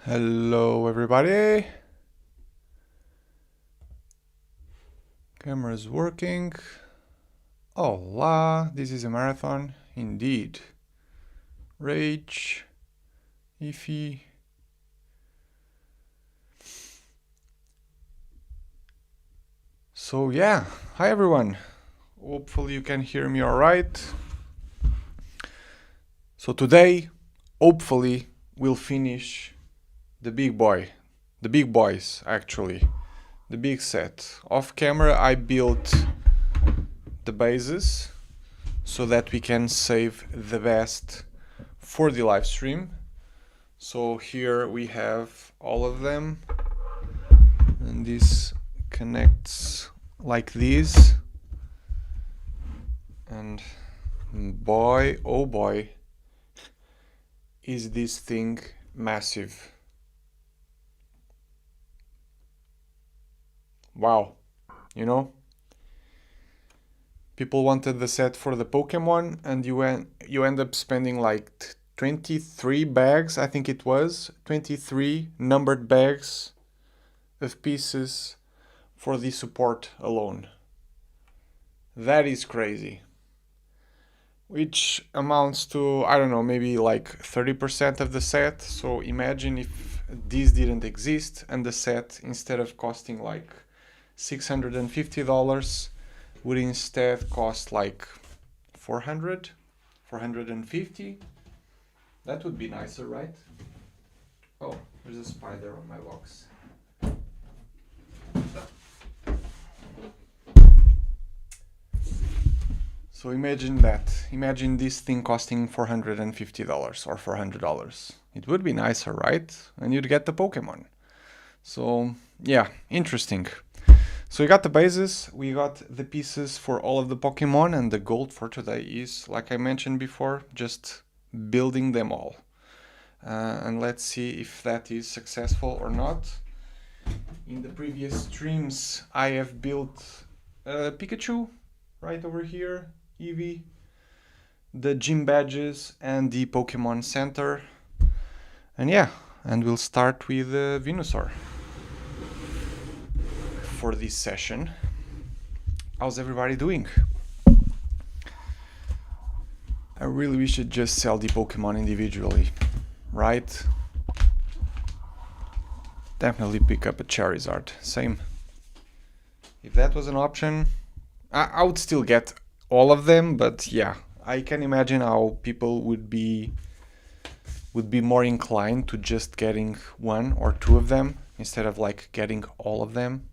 Hello everybody. Camera's working. Hola, this is a marathon indeed. Rage, Ify. So yeah, hi everyone. Hopefully you can hear me alright. So today, hopefully, we'll finish the big boys actually. The big set. Off camera I built the bases so that we can save the best for the live stream. So here we have all of them, and this connects like this, and boy oh boy is this thing massive. Wow, you know, people wanted the set for the Pokémon, and you end up spending like 23 bags, I think it was 23 numbered bags of pieces for the support alone. That is crazy. Which amounts to, I don't know, maybe like 30% of the set. So imagine if this didn't exist and the set, instead of costing like $650, would instead cost like 450. That would be nicer, right? Oh, there's a spider on my box. So imagine that. Imagine this thing costing $450 or $400. It would be nicer, right? And you'd get the Pokemon. So yeah, interesting. So we got the bases, we got the pieces for all of the Pokemon, and the goal for today is, like I mentioned before, just building them all. And let's see if that is successful or not. In the previous streams I have built Pikachu right over here, Eevee, the gym badges and the Pokemon Center. And yeah, and we'll start with Venusaur for this session. How's everybody doing? I really wish I'd just sell the Pokemon individually, right? Definitely pick up a Charizard, same. If that was an option, I would still get all of them, but yeah, I can imagine how people would be more inclined to just getting one or two of them instead of like getting all of them.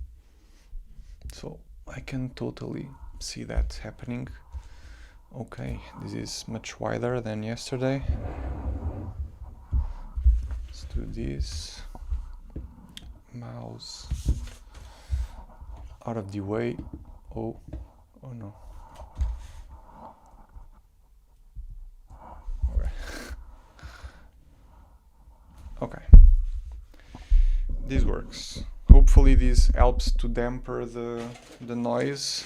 So I can totally see that happening. Okay, this is much wider than yesterday. Let's do this. Mouse out of the way. Oh no. Okay. This works. Hopefully this helps to damper the noise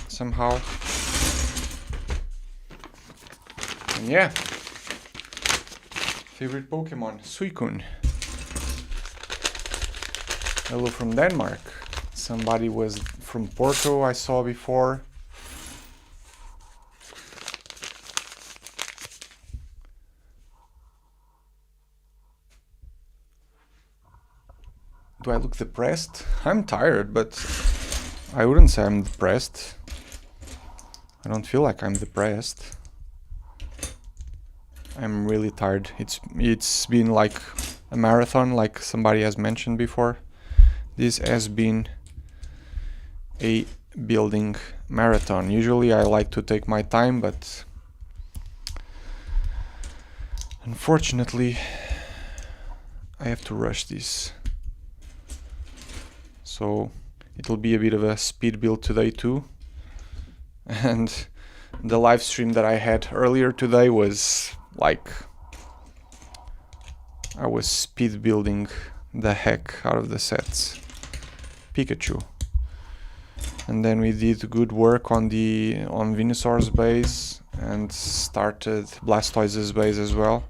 somehow. And yeah. Favorite Pokemon, Suicune. Hello from Denmark. Somebody was from Porto I saw before. Do I look depressed? I'm tired, but I wouldn't say I'm depressed. I don't feel like I'm depressed. I'm really tired. It's been like a marathon, like somebody has mentioned before. This has been a building marathon. Usually I like to take my time, but unfortunately I have to rush this. So it'll be a bit of a speed build today too. And the live stream that I had earlier today was like, I was speed building the heck out of the sets. Pikachu. And then we did good work on Venusaur's base and started Blastoise's base as well.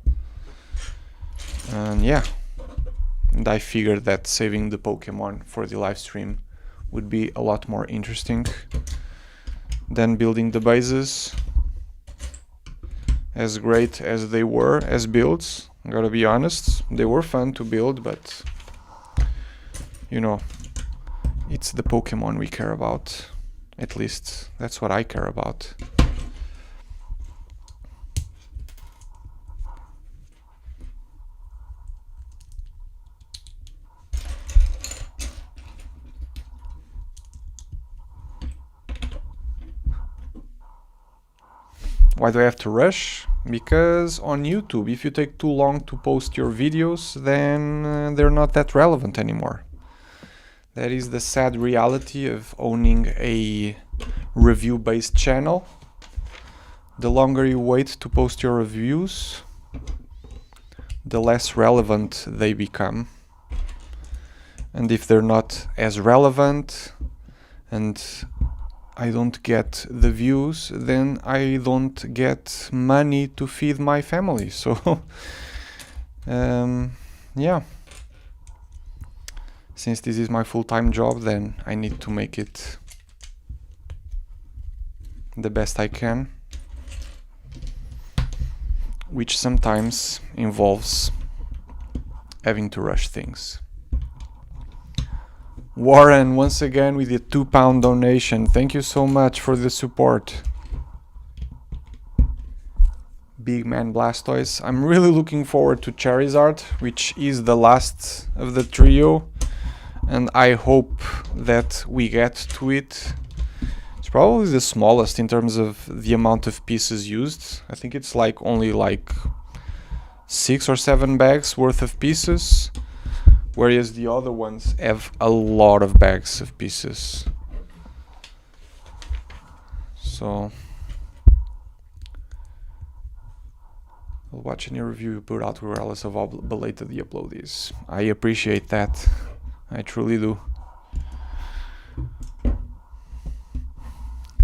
And yeah, and I figured that saving the Pokemon for the live stream would be a lot more interesting than building the bases. As great as they were as builds, I gotta be honest, they were fun to build, but you know, it's the Pokemon we care about. At least that's what I care about. Why do I have to rush? Because on YouTube, if you take too long to post your videos, then they're not that relevant anymore. That is the sad reality of owning a review-based channel. The longer you wait to post your reviews, the less relevant they become. And if they're not as relevant and I don't get the views, then I don't get money to feed my family. So, yeah. Since this is my full-time job, then I need to make it the best I can, which sometimes involves having to rush things. Warren, once again with a £2 donation. Thank you so much for the support. Big man Blastoise. I'm really looking forward to Charizard, which is the last of the trio, and I hope that we get to it. It's probably the smallest in terms of the amount of pieces used. I think it's like only like 6 or 7 bags worth of pieces, whereas the other ones have a lot of bags of pieces. So I'll watch any review you put out regardless of how belated the upload is. I appreciate that. I truly do.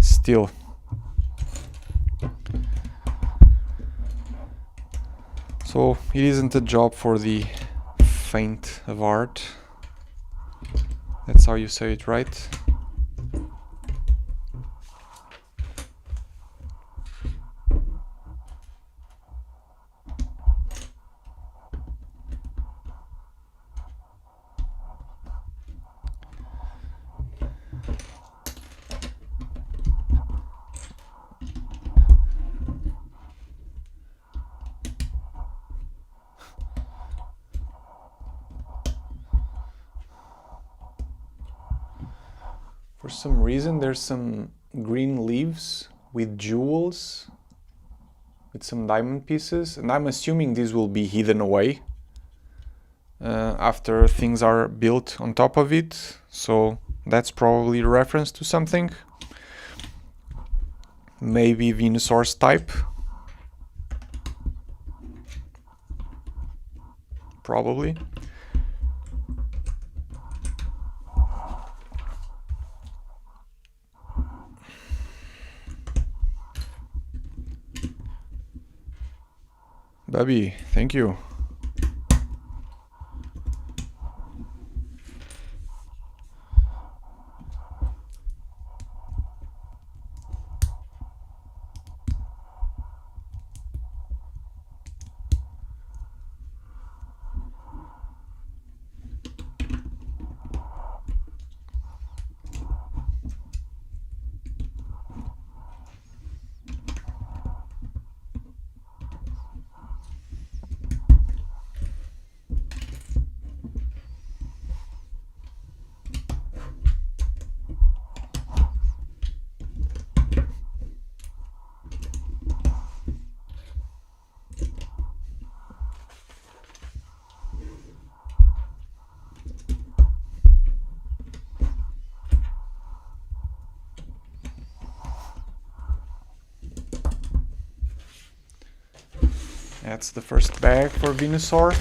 Still, so it isn't a job for the faint of heart. That's how you say it, right? For some reason there's some green leaves with jewels, with some diamond pieces, and I'm assuming these will be hidden away after things are built on top of it, so that's probably a reference to something. Maybe Venusaur's type. Probably. Baby, thank you. That's the first bag for Venusaur.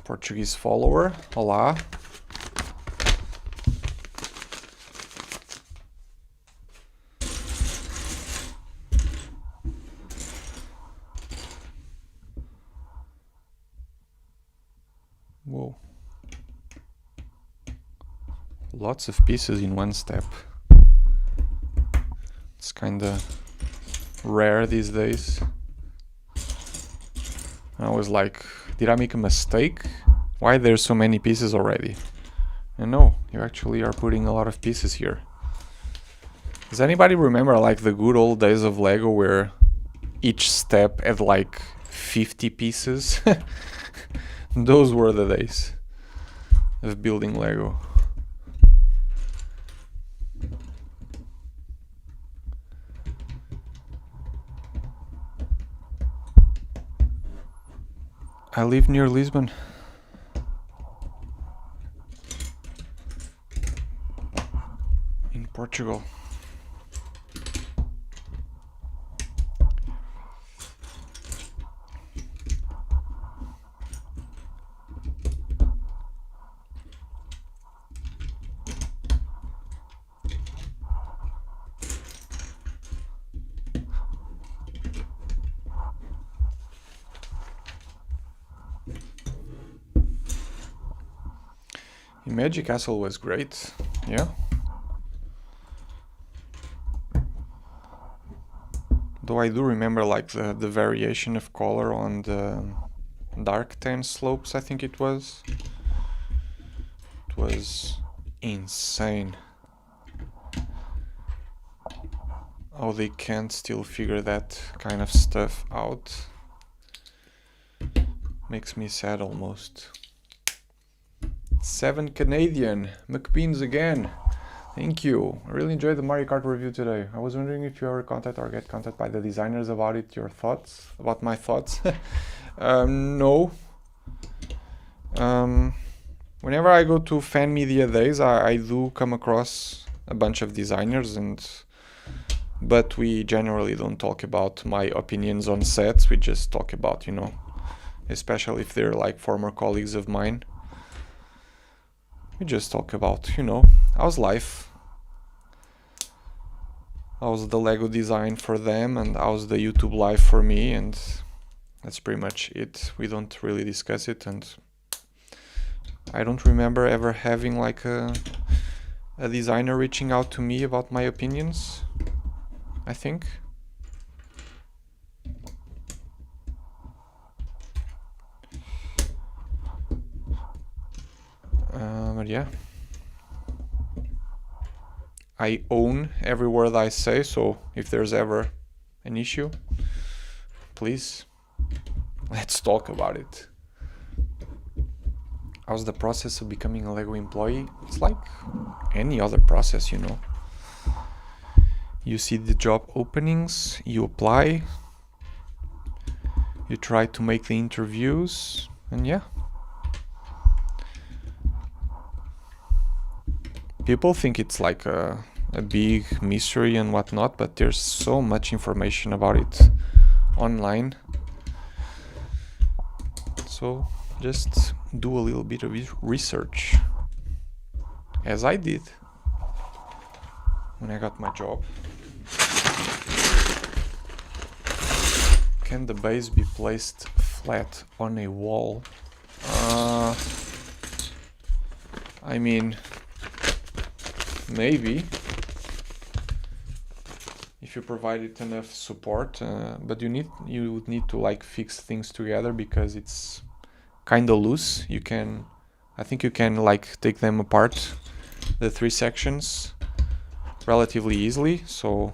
Portuguese follower, olá. Lots of pieces in one step. It's kinda rare these days. I was like, did I make a mistake? Why there's so many pieces already? And no, you actually are putting a lot of pieces here. Does anybody remember like the good old days of Lego where each step had like 50 pieces? Those were the days of building Lego. I live near Lisbon. In Portugal. Magic Castle was great, yeah. Though I do remember like the variation of color on the dark tan slopes, I think it was. It was insane. How they can't still figure that kind of stuff out. Makes me sad almost. 7 Canadian, McBeans again. Thank you. I really enjoyed the Mario Kart review today. I was wondering if you ever contact or get contact by the designers about it, your thoughts, about my thoughts. No. Whenever I go to fan media days, I do come across a bunch of designers, but we generally don't talk about my opinions on sets. We just talk about, you know, especially if they're like former colleagues of mine. We just talk about, you know, how's life? How's the Lego design for them, and how's the YouTube live for me, and that's pretty much it. We don't really discuss it, and I don't remember ever having like a designer reaching out to me about my opinions, I think. But yeah, I own every word I say, so if there's ever an issue, please, let's talk about it. How's the process of becoming a Lego employee? It's like any other process, you know. You see the job openings, you apply, you try to make the interviews, and yeah. People think it's like a big mystery and whatnot, but there's so much information about it online. So just do a little bit of research, as I did when I got my job. Can the base be placed flat on a wall? I mean, maybe if you provide it enough support, but you would need to like fix things together because it's kind of loose. I think you can like take them apart, the 3 sections, relatively easily. So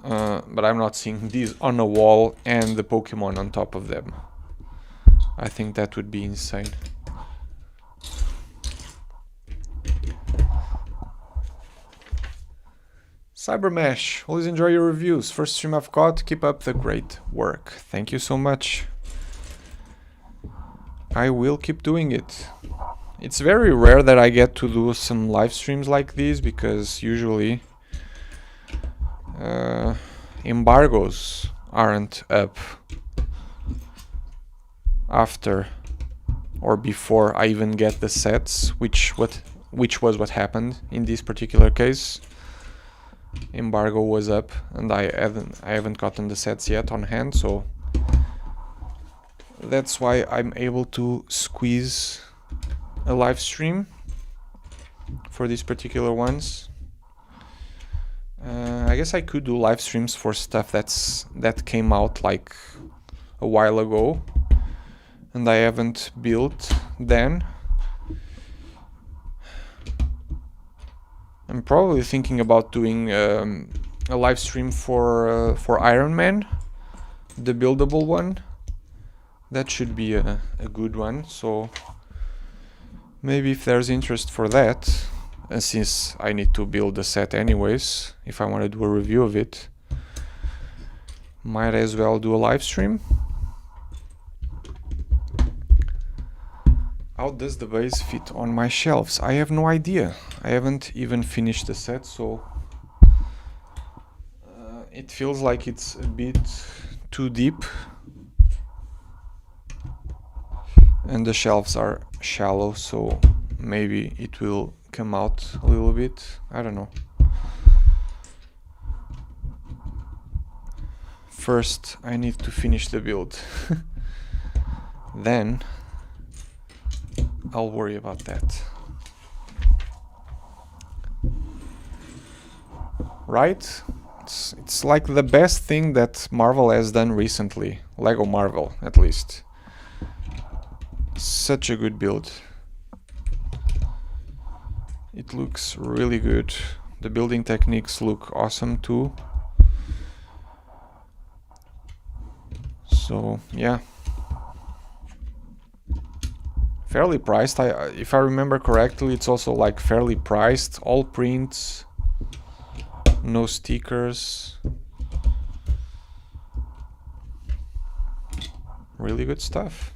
but I'm not seeing these on a wall and the Pokemon on top of them. I think that would be insane. Cybermesh, always enjoy your reviews. First stream I've caught, keep up the great work. Thank you so much. I will keep doing it. It's very rare that I get to do some live streams like these because usually embargoes aren't up after or before I even get the sets, which was what happened in this particular case. Embargo was up and I haven't gotten the sets yet on hand, so that's why I'm able to squeeze a live stream. for these particular ones. I guess I could do live streams for stuff that came out like a while ago and I haven't built then. I'm probably thinking about doing a live stream for Iron Man, the buildable one. That should be a good one, so maybe if there's interest for that, and since I need to build the set anyways, if I want to do a review of it, might as well do a live stream. How does the base fit on my shelves? I have no idea. I haven't even finished the set, so it feels like it's a bit too deep and the shelves are shallow, so maybe it will come out a little bit. I don't know. First I need to finish the build. Then I'll worry about that. Right? It's like the best thing that Marvel has done recently. Lego Marvel, at least. Such a good build. It looks really good. The building techniques look awesome too. So, yeah. Fairly priced. If I remember correctly, it's also like fairly priced. All prints, no stickers. Really good stuff.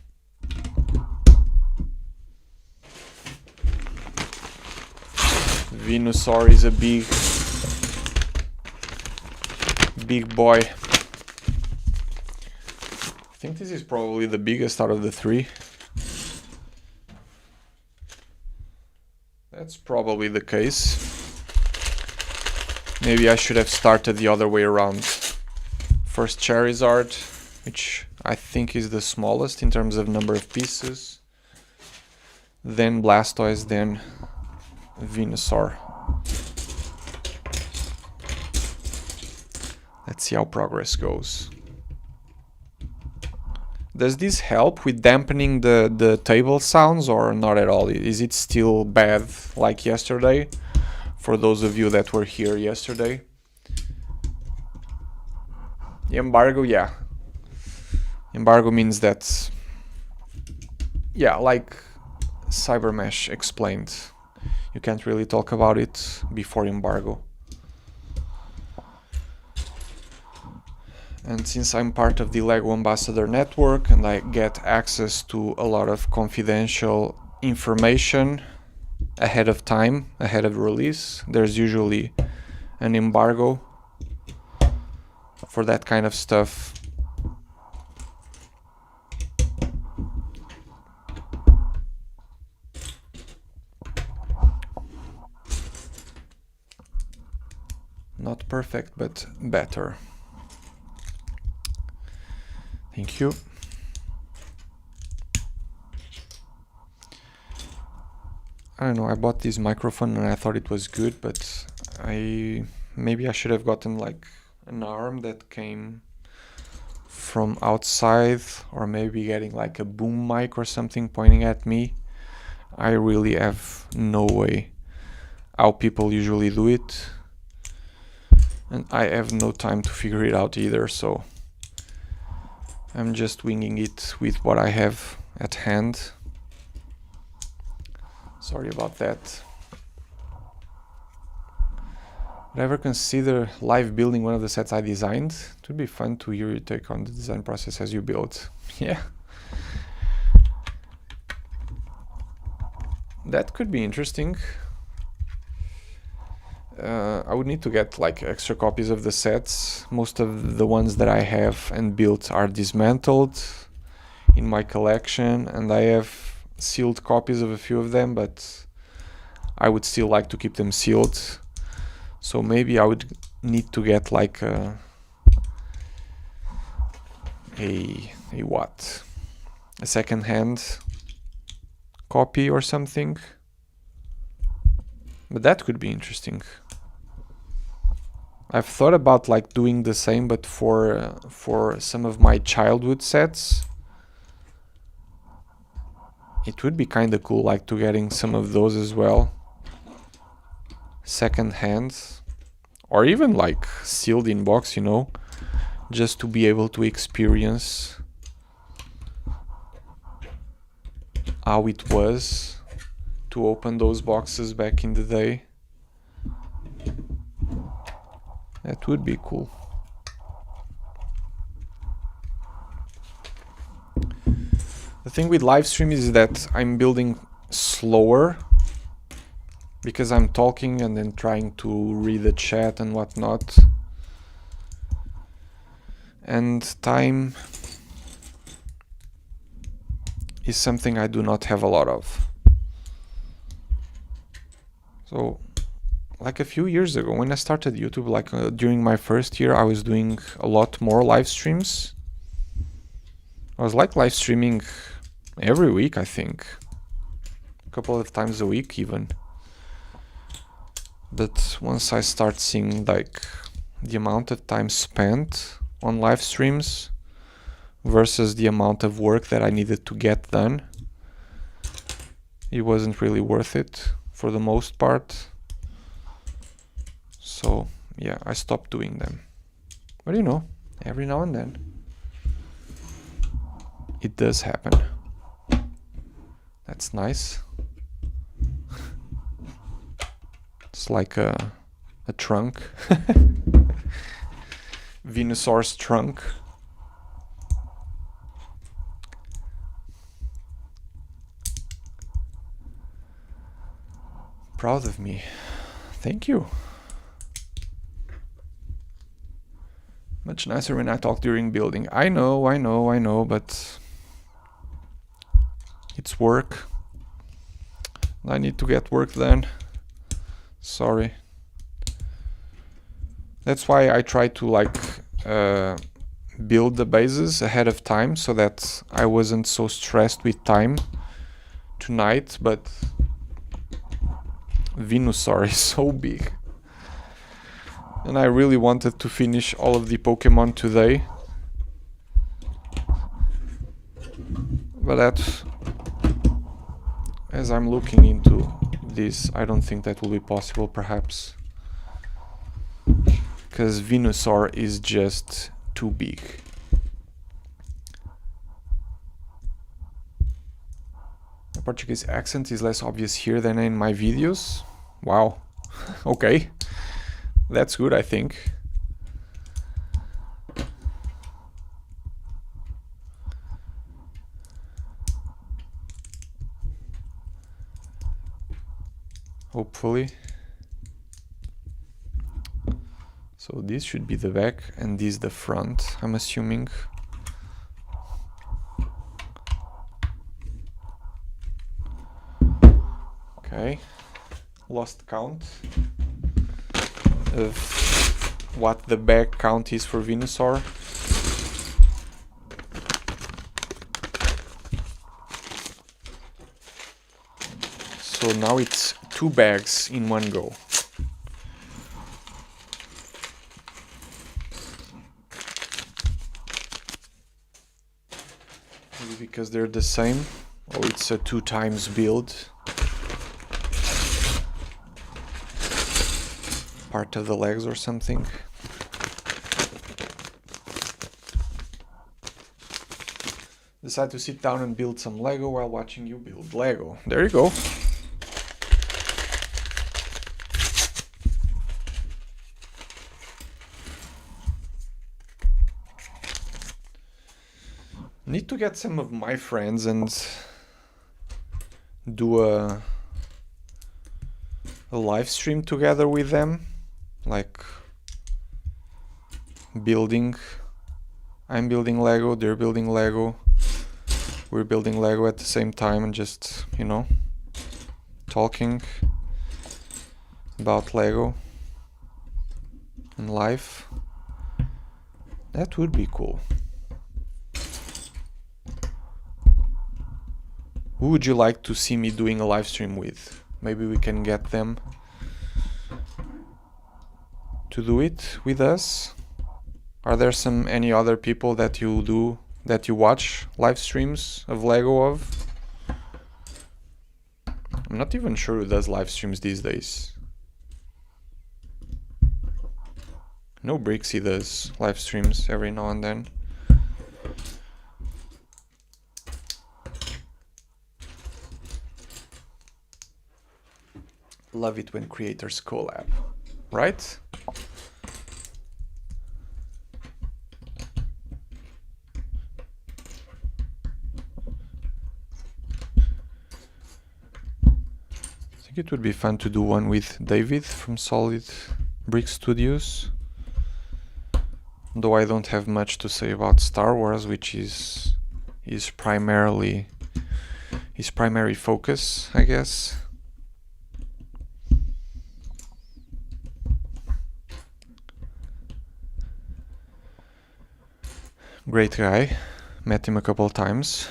Venusaur is a big boy. I think this is probably the biggest out of the three. That's probably the case. Maybe I should have started the other way around. First Charizard, which I think is the smallest in terms of number of pieces. Then Blastoise, then Venusaur. Let's see how progress goes. Does this help with dampening the table sounds or not at all? Is it still bad like yesterday? For those of you that were here yesterday. The embargo, yeah. Embargo means that, yeah, like Cybermesh explained, you can't really talk about it before embargo. And since I'm part of the LEGO Ambassador Network and I get access to a lot of confidential information ahead of time, ahead of release, there's usually an embargo for that kind of stuff. Not perfect, but better. Thank you. I don't know, I bought this microphone and I thought it was good, but maybe I should have gotten like an arm that came from outside, or maybe getting like a boom mic or something pointing at me. I really have no way how people usually do it, and I have no time to figure it out either, so I'm just winging it with what I have at hand. Sorry about that. Would I ever consider live building one of the sets I designed? It would be fun to hear your take on the design process as you build. Yeah. That could be interesting. I would need to get like extra copies of the sets. Most of the ones that I have and built are dismantled in my collection, and I have sealed copies of a few of them, but I would still like to keep them sealed. So maybe I would need to get like a what? A second-hand copy or something. But that could be interesting. I've thought about like doing the same, but for some of my childhood sets. It would be kind of cool, like, to getting some of those as well. Second hand. Or even, like, sealed in box, you know. Just to be able to experience how it was to open those boxes back in the day. That would be cool. The thing with live stream is that I'm building slower because I'm talking and then trying to read the chat and whatnot. And time is something I do not have a lot of. So, like a few years ago when I started YouTube, like during my first year, I was doing a lot more live streams. I was like live streaming every week, I think. A couple of times a week even. But once I start seeing like the amount of time spent on live streams versus the amount of work that I needed to get done, it wasn't really worth it for the most part. So yeah, I stopped doing them. But you know, every now and then it does happen. That's nice. It's like a trunk. Venusaur's trunk. Proud of me. Thank you. Much nicer when I talk during building. I know, but it's work. I need to get work done. Sorry. That's why I try to like build the bases ahead of time so that I wasn't so stressed with time tonight, but Venusaur is so big. And I really wanted to finish all of the Pokémon today. But that, as I'm looking into this, I don't think that will be possible, perhaps. Because Venusaur is just too big. The Portuguese accent is less obvious here than in my videos. Wow. Okay. That's good, I think. Hopefully. So this should be the back and this the front, I'm assuming. Okay. Lost count of what the back count is for Venusaur. So now it's 2 bags in one go. Maybe because they're the same, or it's a 2 times build. Part of the legs or something. Decide to sit down and build some Lego while watching you build Lego. There you go. Need to get some of my friends and do a live stream together with them. Like building. I'm building Lego, they're building Lego. We're building Lego at the same time and just, you know, talking about Lego and life. That would be cool. Who would you like to see me doing a live stream with? Maybe we can get them to do it with us? Are there any other people that you watch live streams of Lego of? I'm not even sure who does live streams these days. No, Brixie does live streams every now and then. Love it when creators collab, right? I think it would be fun to do one with David from Solid Brick Studios. Though I don't have much to say about Star Wars, which is his primary focus, I guess. Great guy, met him a couple times.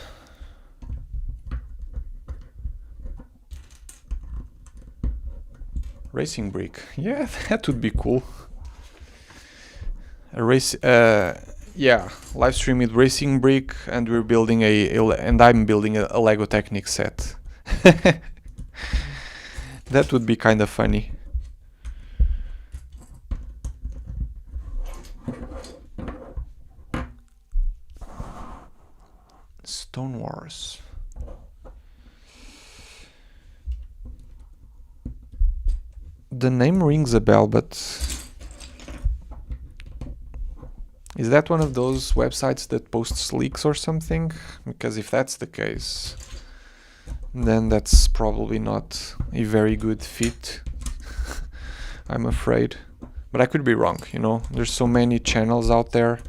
Racing brick, yeah, that would be cool. A race, yeah, live stream with racing brick, and we're building and I'm building a Lego Technic set. That would be kind of funny. Stone Wars. The name rings a bell, but is that one of those websites that posts leaks or something? Because if that's the case, then that's probably not a very good fit, I'm afraid. But I could be wrong, you know? There's so many channels out there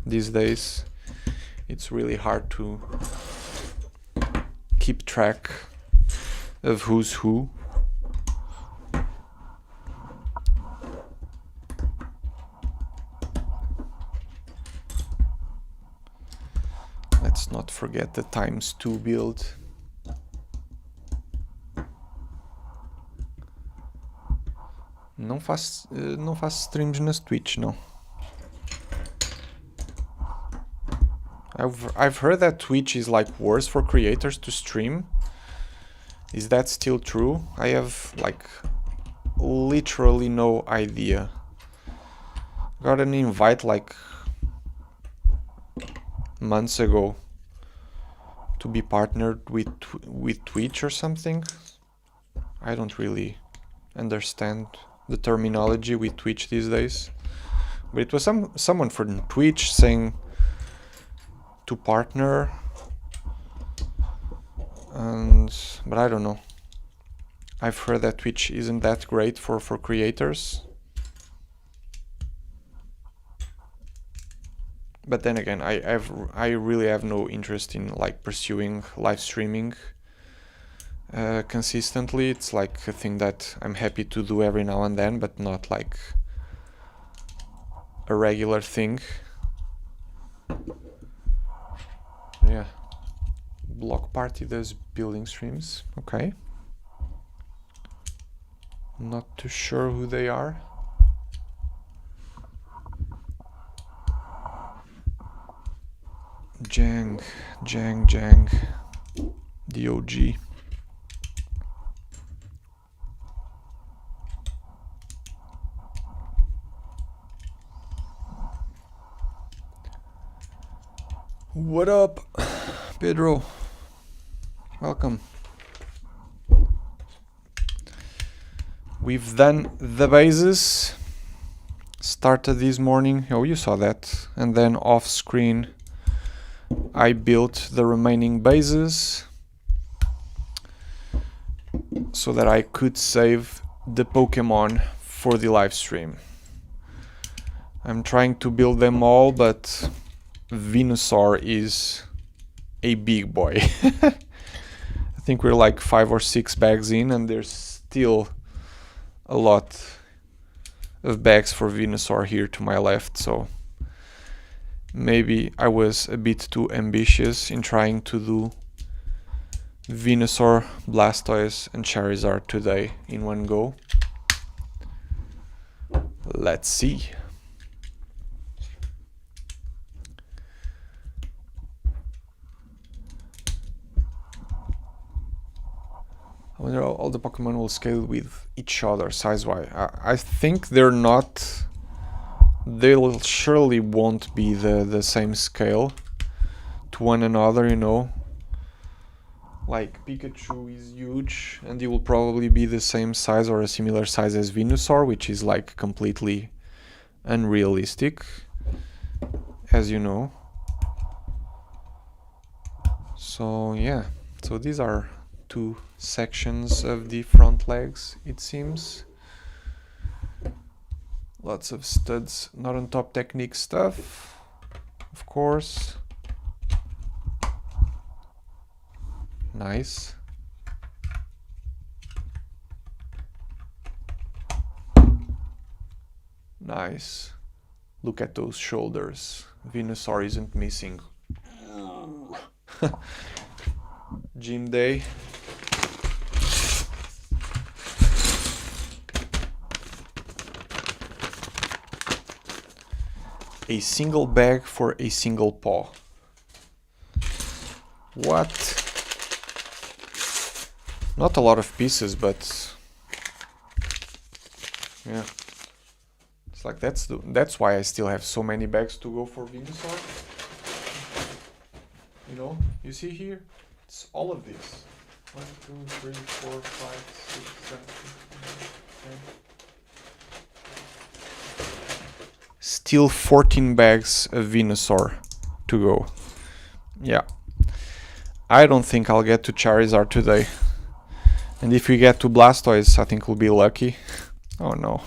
these days. It's really hard to keep track of who's who. Let's not forget the ×2 build. Não faço streams na Twitch, não. I've heard that Twitch is like worse for creators to stream. Is that still true? I have like literally no idea. Got an invite like months ago to be partnered with Twitch or something. I don't really understand the terminology with Twitch these days, but it was someone from Twitch saying to partner, but I don't know. I've heard that Twitch isn't that great for creators. But then again, I really have no interest in like pursuing live streaming consistently. It's like a thing that I'm happy to do every now and then, but not like a regular thing. Yeah. Block Party does building streams. Okay. Not too sure who they are. Jang, the OG. What up, Pedro? Welcome. We've done the bases. Started this morning. Oh, you saw that. And then off screen, I built the remaining bases so that I could save the Pokémon for the live stream. I'm trying to build them all, but Venusaur is a big boy. I think we're like 5 or 6 bags in, and there's still a lot of bags for Venusaur here to my left, so maybe I was a bit too ambitious in trying to do Venusaur, Blastoise and Charizard today in one go. Let's see. I wonder how all the Pokemon will scale with each other size-wise. I think they're not... They'll surely won't be the same scale to one another, you know. Like Pikachu is huge and he will probably be the same size or a similar size as Venusaur, which is like completely unrealistic, as you know. So yeah, so these are two sections of the front legs, it seems. Lots of studs, not on top technique stuff, of course. Nice. Nice. Look at those shoulders. Venusaur isn't missing. Gym day. A single bag for a single paw. What? Not a lot of pieces, but yeah. It's like that's why I still have so many bags to go for Venusaur. You know, you see here? It's all of this. 1, 2, 3, 4, 5, 6, 7, 8, 9, 10. Still 14 bags of Venusaur to go. Yeah. I don't think I'll get to Charizard today. And if we get to Blastoise, I think we'll be lucky. Oh no.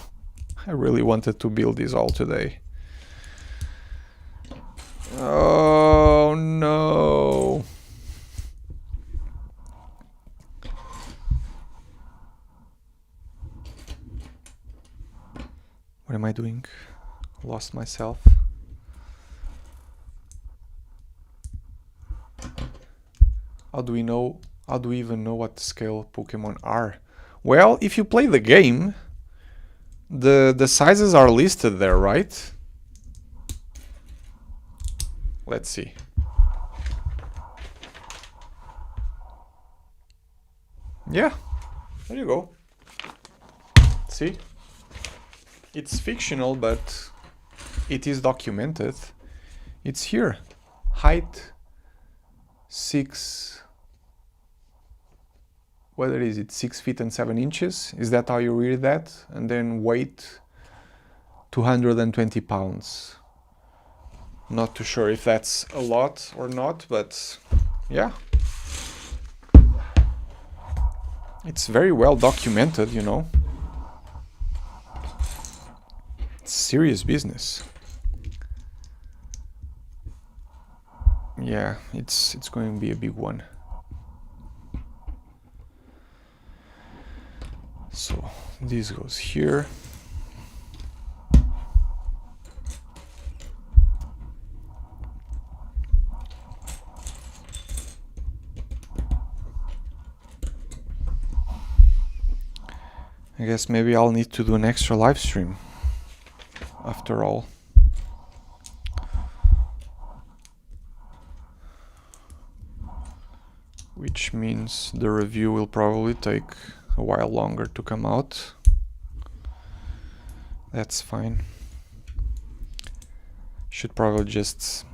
I really wanted to build these all today. Oh no. What am I doing? Lost myself. How do we even know what scale Pokemon are? Well, if you play the game, the sizes are listed there, right? Let's see. Yeah, there you go. See? It's fictional, but it is documented. It's here. Height 6... Whether is it 6 feet and 7 inches? Is that how you read that? And then weight 220 pounds. Not too sure if that's a lot or not, but yeah. It's very well documented, you know. It's serious business. Yeah, it's going to be a big one. So this goes here. I guess maybe I'll need to do an extra live stream after all. Which means the review will probably take a while longer to come out. That's fine. Should probably just...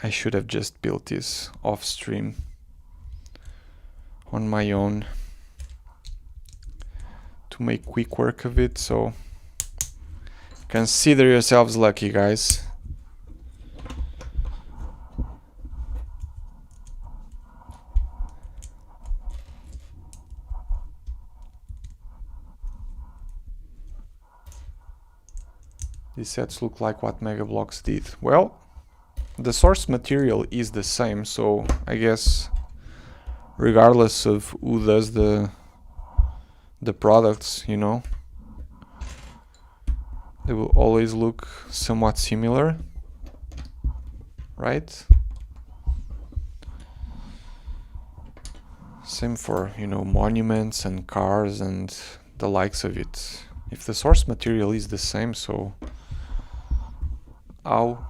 I should have just built this off stream on my own to make quick work of it, so consider yourselves lucky, guys. These sets look like what Mega Bloks did. Well, the source material is the same, so I guess regardless of who does the products, you know, they will always look somewhat similar, right? Same for, you know, monuments and cars and the likes of it. If the source material is the same, so how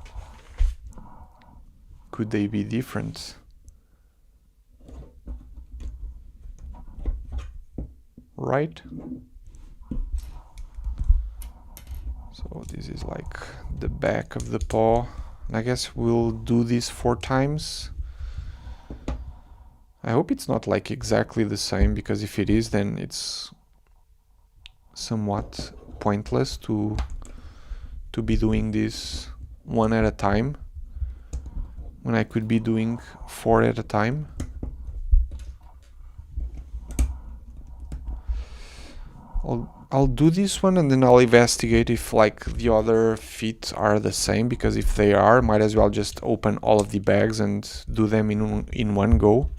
could they be different? Right? So this is like the back of the paw. I guess we'll do this 4 times. I hope it's not like exactly the same, because if it is, then it's somewhat pointless to be doing this 1 at a time when I could be doing 4 at a time. I'll do this one and then I'll investigate if like the other feet are the same, because if they are, might as well just open all of the bags and do them in one go.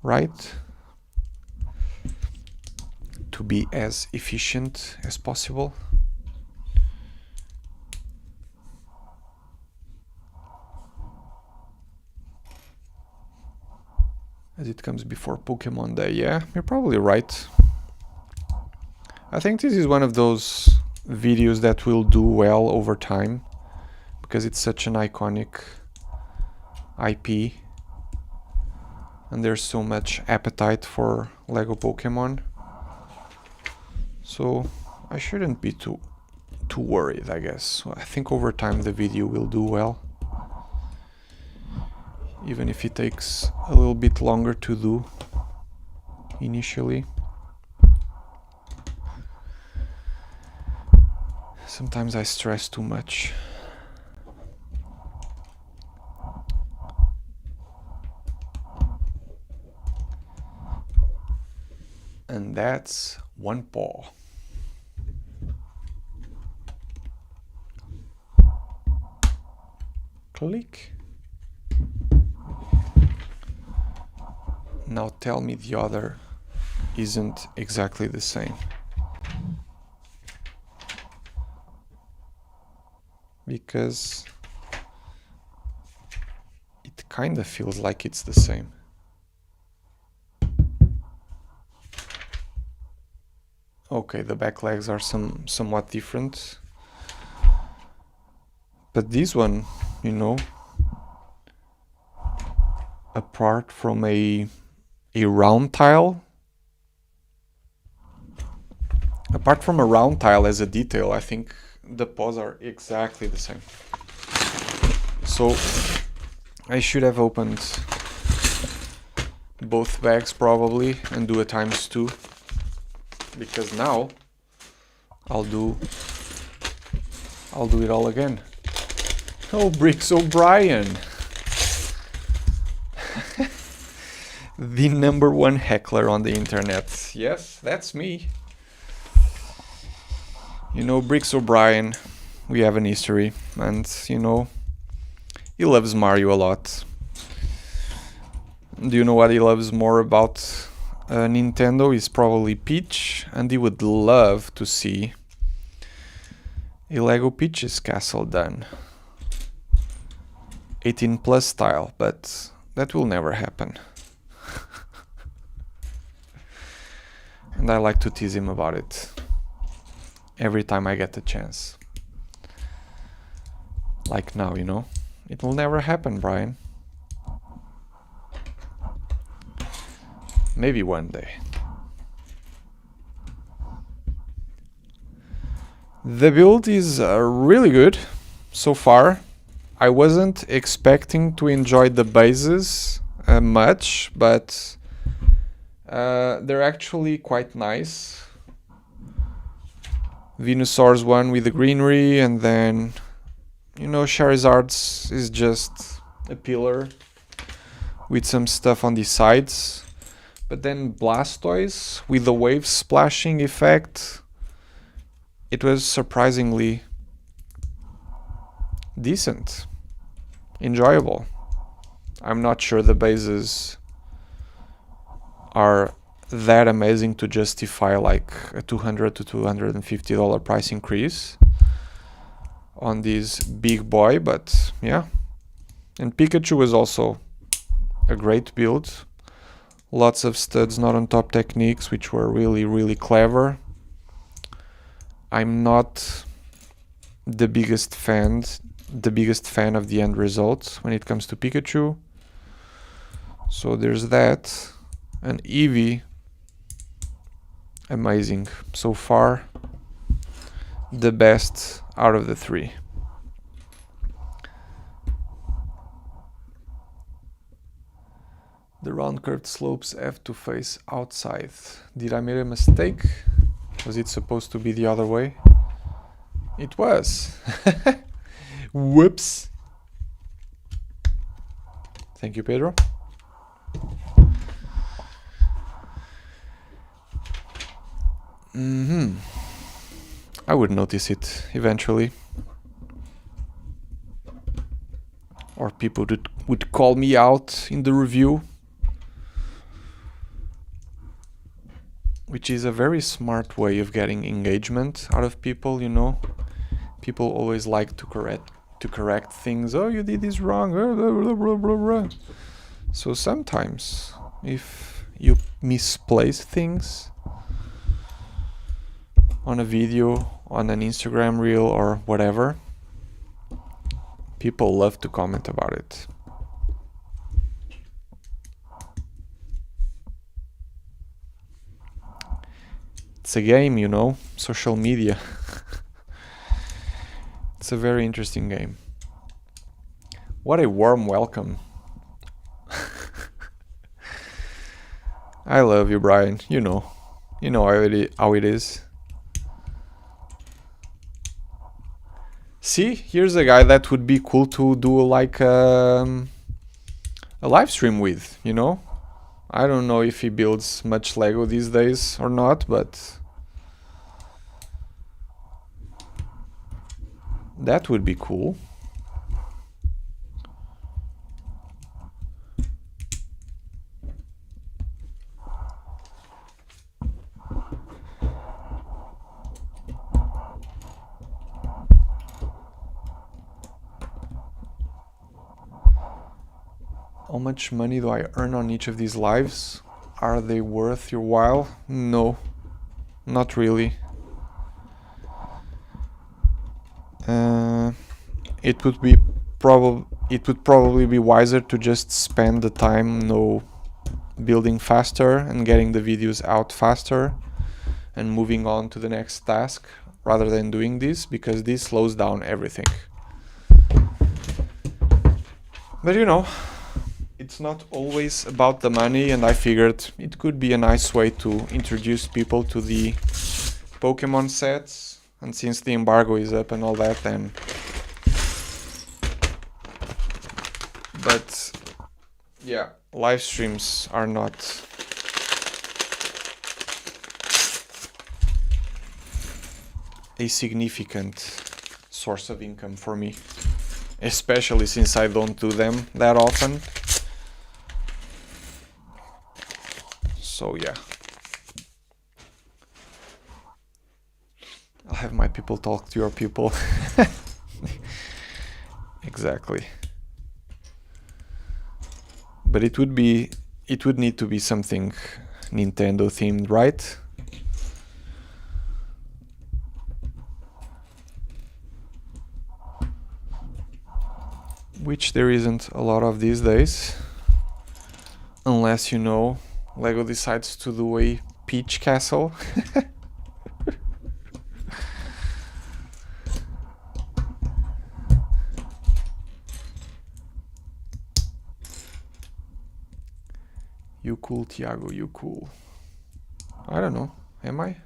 Right? To be as efficient as possible. As it comes before Pokemon Day. Yeah, you're probably right. I think this is one of those videos that will do well over time, because it's such an iconic IP and there's so much appetite for Lego Pokemon. So I shouldn't be too worried, I guess. So I think over time the video will do well, even if it takes a little bit longer to do initially. Sometimes I stress too much. And that's one paw. Click. Now tell me the other isn't exactly the same. Because it kind of feels like it's the same. Okay, the back legs are somewhat different. But this one, you know, apart from a round tile, as a detail, I think the paws are exactly the same. So I should have opened both bags probably and do a ×2, because now I'll do it all again. Oh, Bricks O'Brien. The #1 heckler on the internet. Yes, that's me. You know, Bricks O'Brien, we have an history, and you know, he loves Mario a lot. Do you know what he loves more about Nintendo? Is probably Peach, and he would love to see a Lego Peach's castle done. 18+ style, but that will never happen. And I like to tease him about it every time I get the chance. Like now, you know? It will never happen, Brian. Maybe one day. The build is really good so far. I wasn't expecting to enjoy the bases much, but they're actually quite nice. Venusaur's one with the greenery, and then, you know, Charizard's is just a pillar with some stuff on the sides. But then Blastoise with the wave splashing effect, it was surprisingly decent, enjoyable. I'm not sure the bases are that amazing to justify like a $200 to $250 price increase on this big boy, but yeah. And Pikachu was also a great build. Lots of studs not on top techniques, which were really clever. I'm not the biggest fan of the end result when it comes to Pikachu. So there's that. And Eevee, amazing. So far, the best out of the three. The round curved slopes have to face outside. Did I make a mistake? Was it supposed to be the other way? It was. Whoops. Thank you, Pedro. I would notice it eventually. Or people would call me out in the review. Which is a very smart way of getting engagement out of people, you know. People always like to correct things. Oh, you did this wrong. Blah, blah, blah, blah. So sometimes, if you misplace things on a video, on an Instagram reel or whatever, people love to comment about it. It's a game, you know, social media. It's a very interesting game. What a warm welcome. I love you, Brian. You know how it is. See, here's a guy that would be cool to do like a live stream with, you know. I don't know if he builds much Lego these days or not, but that would be cool. How much money do I earn on each of these lives? Are they worth your while? No, not really. It would probably be wiser to just spend the time building faster and getting the videos out faster and moving on to the next task rather than doing this, because this slows down everything. But you know, it's not always about the money, and I figured it could be a nice way to introduce people to the Pokémon sets, and since the embargo is up and all that, then... But yeah, live streams are not a significant source of income for me, especially since I don't do them that often. So yeah, I'll have my people talk to your people. Exactly. But it would need to be something Nintendo themed, right? Which there isn't a lot of these days, unless, you know, Lego decides to do a Peach Castle. You cool, Tiago, you cool. I don't know, am I?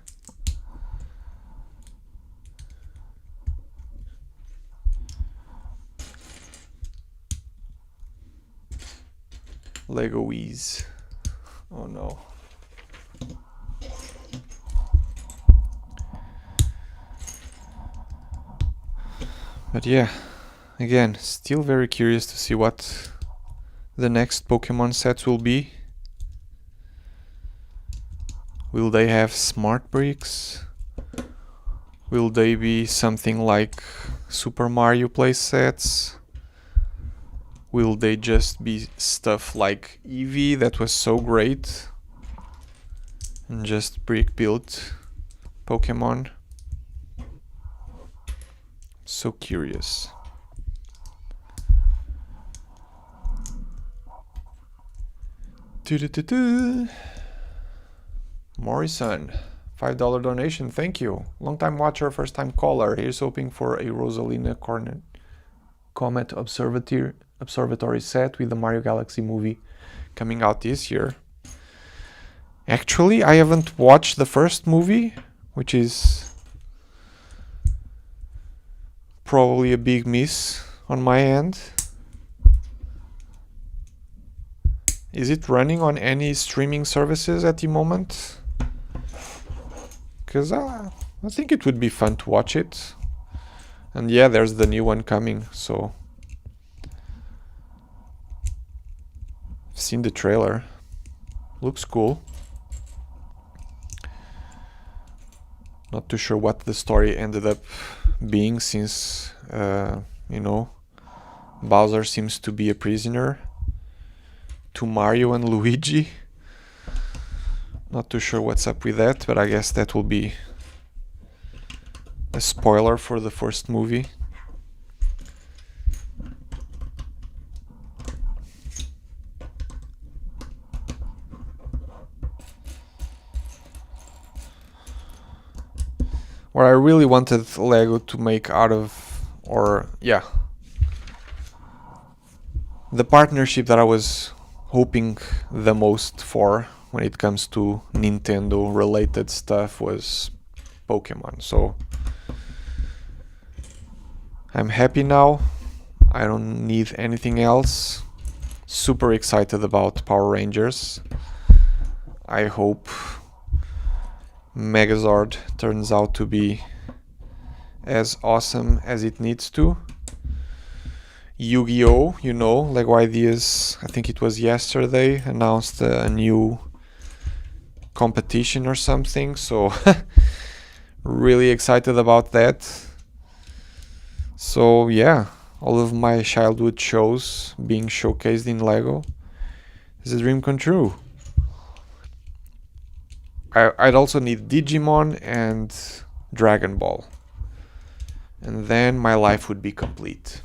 Legoese. Oh no. But yeah, again, still very curious to see what the next Pokemon sets will be. Will they have smart bricks? Will they be something like Super Mario play sets? Will they just be stuff like Eevee that was so great and just brick built Pokemon? So curious. Morrison, $5 donation, thank you. Long time watcher, first time caller. Here's hoping for a Rosalina Comet Observatory set with the Mario Galaxy movie coming out this year. Actually, I haven't watched the first movie, which is probably a big miss on my end. Is it running on any streaming services at the moment? Because I think it would be fun to watch it. And yeah, there's the new one coming, so I've seen the trailer. Looks cool. Not too sure what the story ended up being, since you know, Bowser seems to be a prisoner to Mario and Luigi. Not too sure what's up with that, but I guess that will be a spoiler for the first movie. What I really wanted Lego to make out of, or yeah, the partnership that I was hoping the most for when it comes to Nintendo related stuff was Pokemon. So I'm happy now. I don't need anything else. Super excited about Power Rangers. I hope Megazord turns out to be as awesome as it needs to. Yu-Gi-Oh, you know, Lego Ideas, I think it was yesterday, announced a new competition or something, so really excited about that. So yeah, all of my childhood shows being showcased in Lego is a dream come true. I'd also need Digimon and Dragon Ball, and then my life would be complete.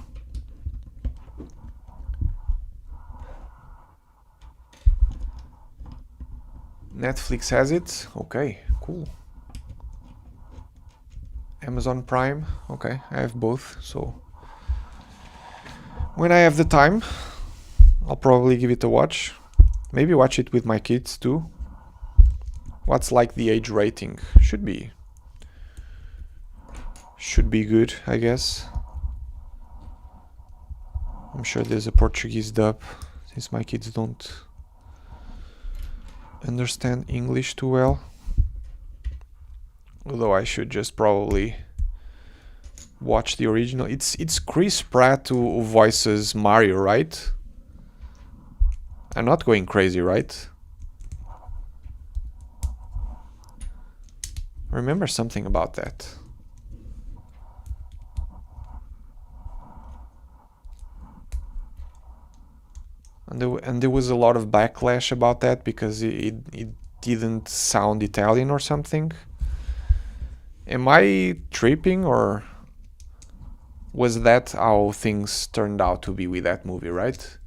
Netflix has it. Okay, cool. Amazon Prime. Okay, I have both, so when I have the time, I'll probably give it a watch. Maybe watch it with my kids too. What's like the age rating? Should be good, I guess. I'm sure there's a Portuguese dub, since my kids don't understand English too well. Although I should just probably watch the original. It's Chris Pratt who voices Mario, right? I'm not going crazy, right? I remember something about that. And there was a lot of backlash about that because it didn't sound Italian or something. Am I tripping, or was that how things turned out to be with that movie, right?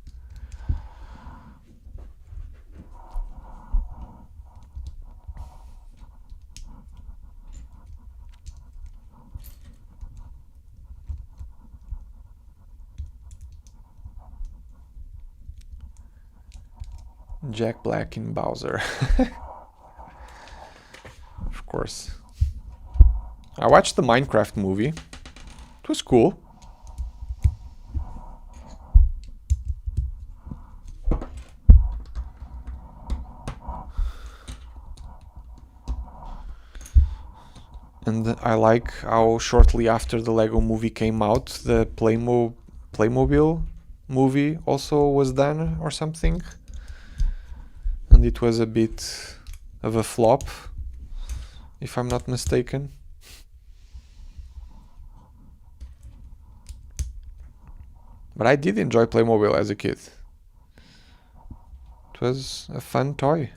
Jack Black in Bowser. Of course. I watched the Minecraft movie. It was cool. And I like how shortly after the Lego movie came out, the Playmobil movie also was done or something. And it was a bit of a flop, if I'm not mistaken. But I did enjoy Playmobil as a kid. It was a fun toy.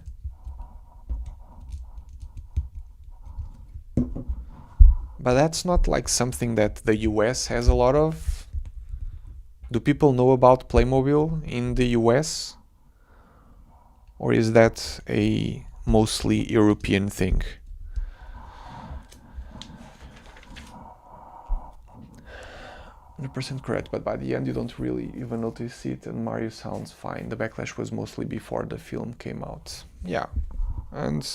But that's not like something that the US has a lot of. Do people know about Playmobil in the US? Or is that a mostly European thing? %, correct, but by the end you don't really even notice it, and Mario sounds fine. The backlash was mostly before the film came out. Yeah, and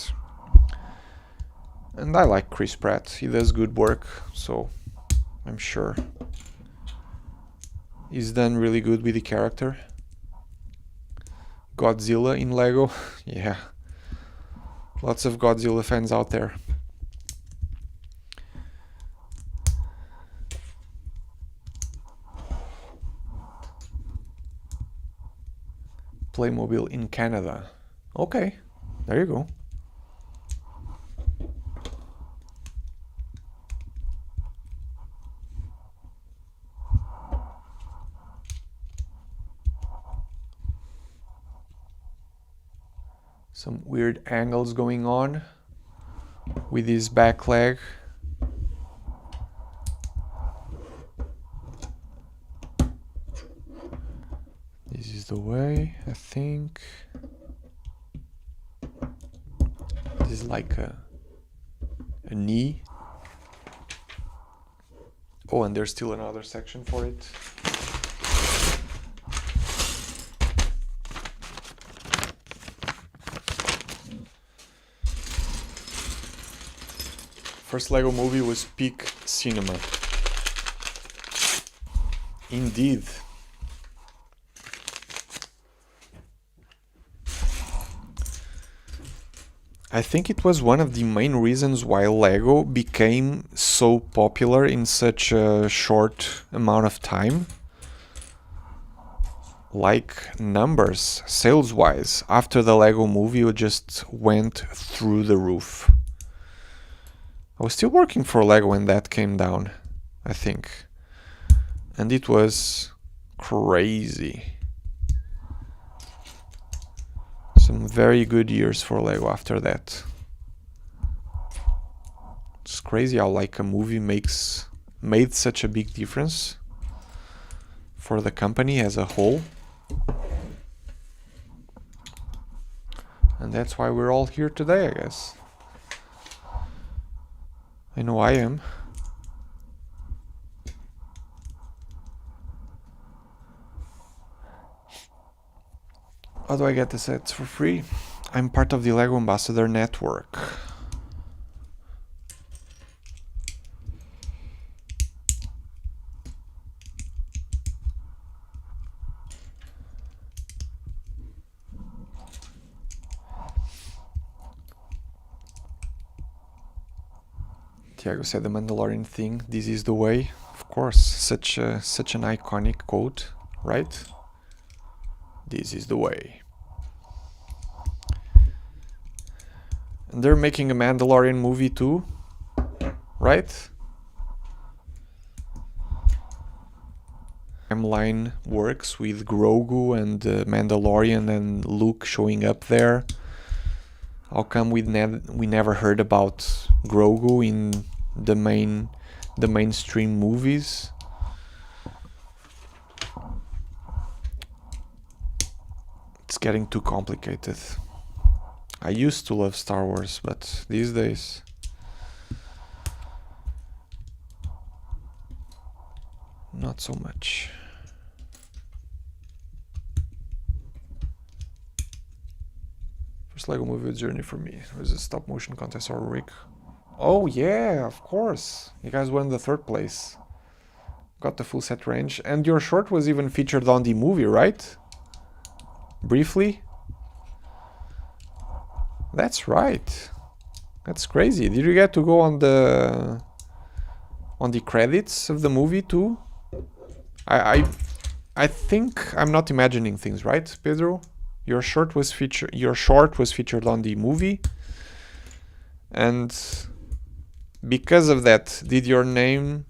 I like Chris Pratt. He does good work, so I'm sure he's done really good with the character. Godzilla in Lego. Yeah, lots of Godzilla fans out there. Playmobil in Canada. Okay, there you go. Some weird angles going on with his back leg. This is the way, I think. This is like a knee. Oh, and there's still another section for it. First Lego movie was peak cinema. Indeed. I think it was one of the main reasons why Lego became so popular in such a short amount of time. Like numbers, sales-wise, after the Lego movie, it just went through the roof. I was still working for Lego when that came down, I think. And it was crazy. Some very good years for Lego after that. It's crazy how like a movie made such a big difference for the company as a whole. And that's why we're all here today, I guess. I know I am. How do I get the sets for free? I'm part of the Lego Ambassador Network. Tiago said the Mandalorian thing, this is the way. Of course, such an iconic quote, right? This is the way. And they're making a Mandalorian movie too, right? Timeline works with Grogu and Mandalorian and Luke showing up there. How come we never heard about Grogu in the mainstream movies? It's getting too complicated. I used to love Star Wars, but these days not so much. First Lego movie journey for me. Was a stop motion contest or a rig? Oh yeah, of course. You guys won the 3rd place. Got the full set range. And your short was even featured on the movie, right? Briefly? That's right. That's crazy. Did you get to go on the credits of the movie too? I think I'm not imagining things, right, Pedro? Your short was featured on the movie, and because of that, did your name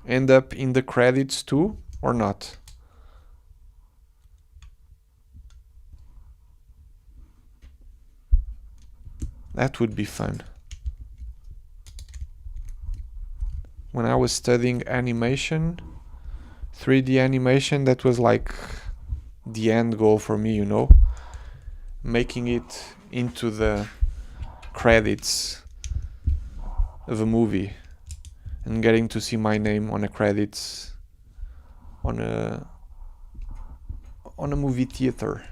end up in the credits too, or not? That would be fun. When I was studying animation, 3D animation, that was like the end goal for me, you know? Making it into the credits of a movie and getting to see my name on the credits on a movie theater.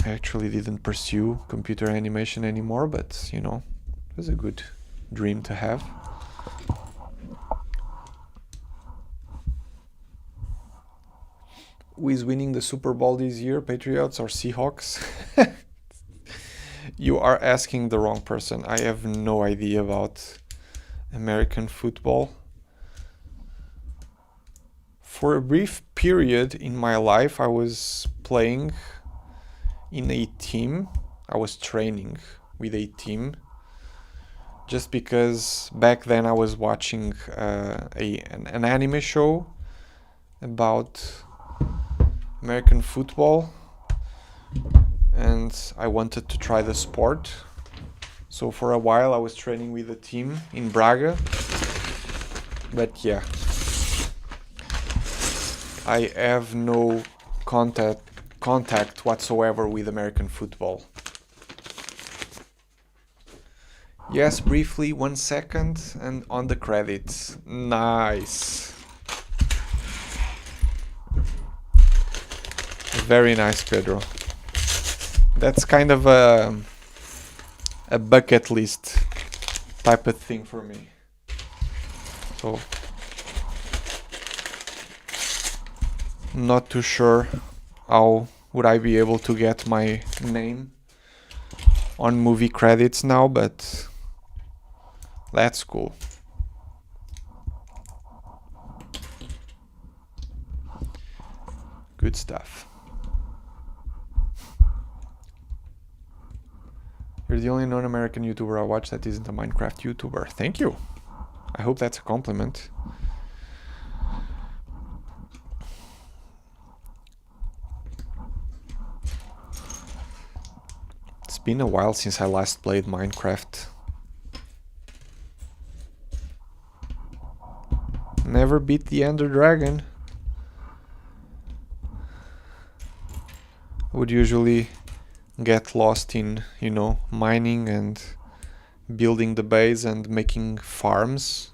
I actually didn't pursue computer animation anymore, but you know, it was a good dream to have. Who is winning the Super Bowl this year, Patriots or Seahawks? You are asking the wrong person. I have no idea about American football. For a brief period in my life, I was playing in a team. I was training with a team just because back then I was watching an anime show about American football and I wanted to try the sport. So for a while I was training with a team in Braga. But yeah, I have no contact whatsoever with American football. Yes, briefly, 1 second, and on the credits. Nice. Very nice, Pedro. That's kind of a bucket list type of thing for me. So, not too sure how would I be able to get my name on movie credits now, but that's cool. Good stuff. You're the only non-American YouTuber I watch that isn't a Minecraft YouTuber. Thank you. I hope that's a compliment. It's been a while since I last played Minecraft. Never beat the Ender Dragon. I would usually get lost in, you know, mining and building the base and making farms.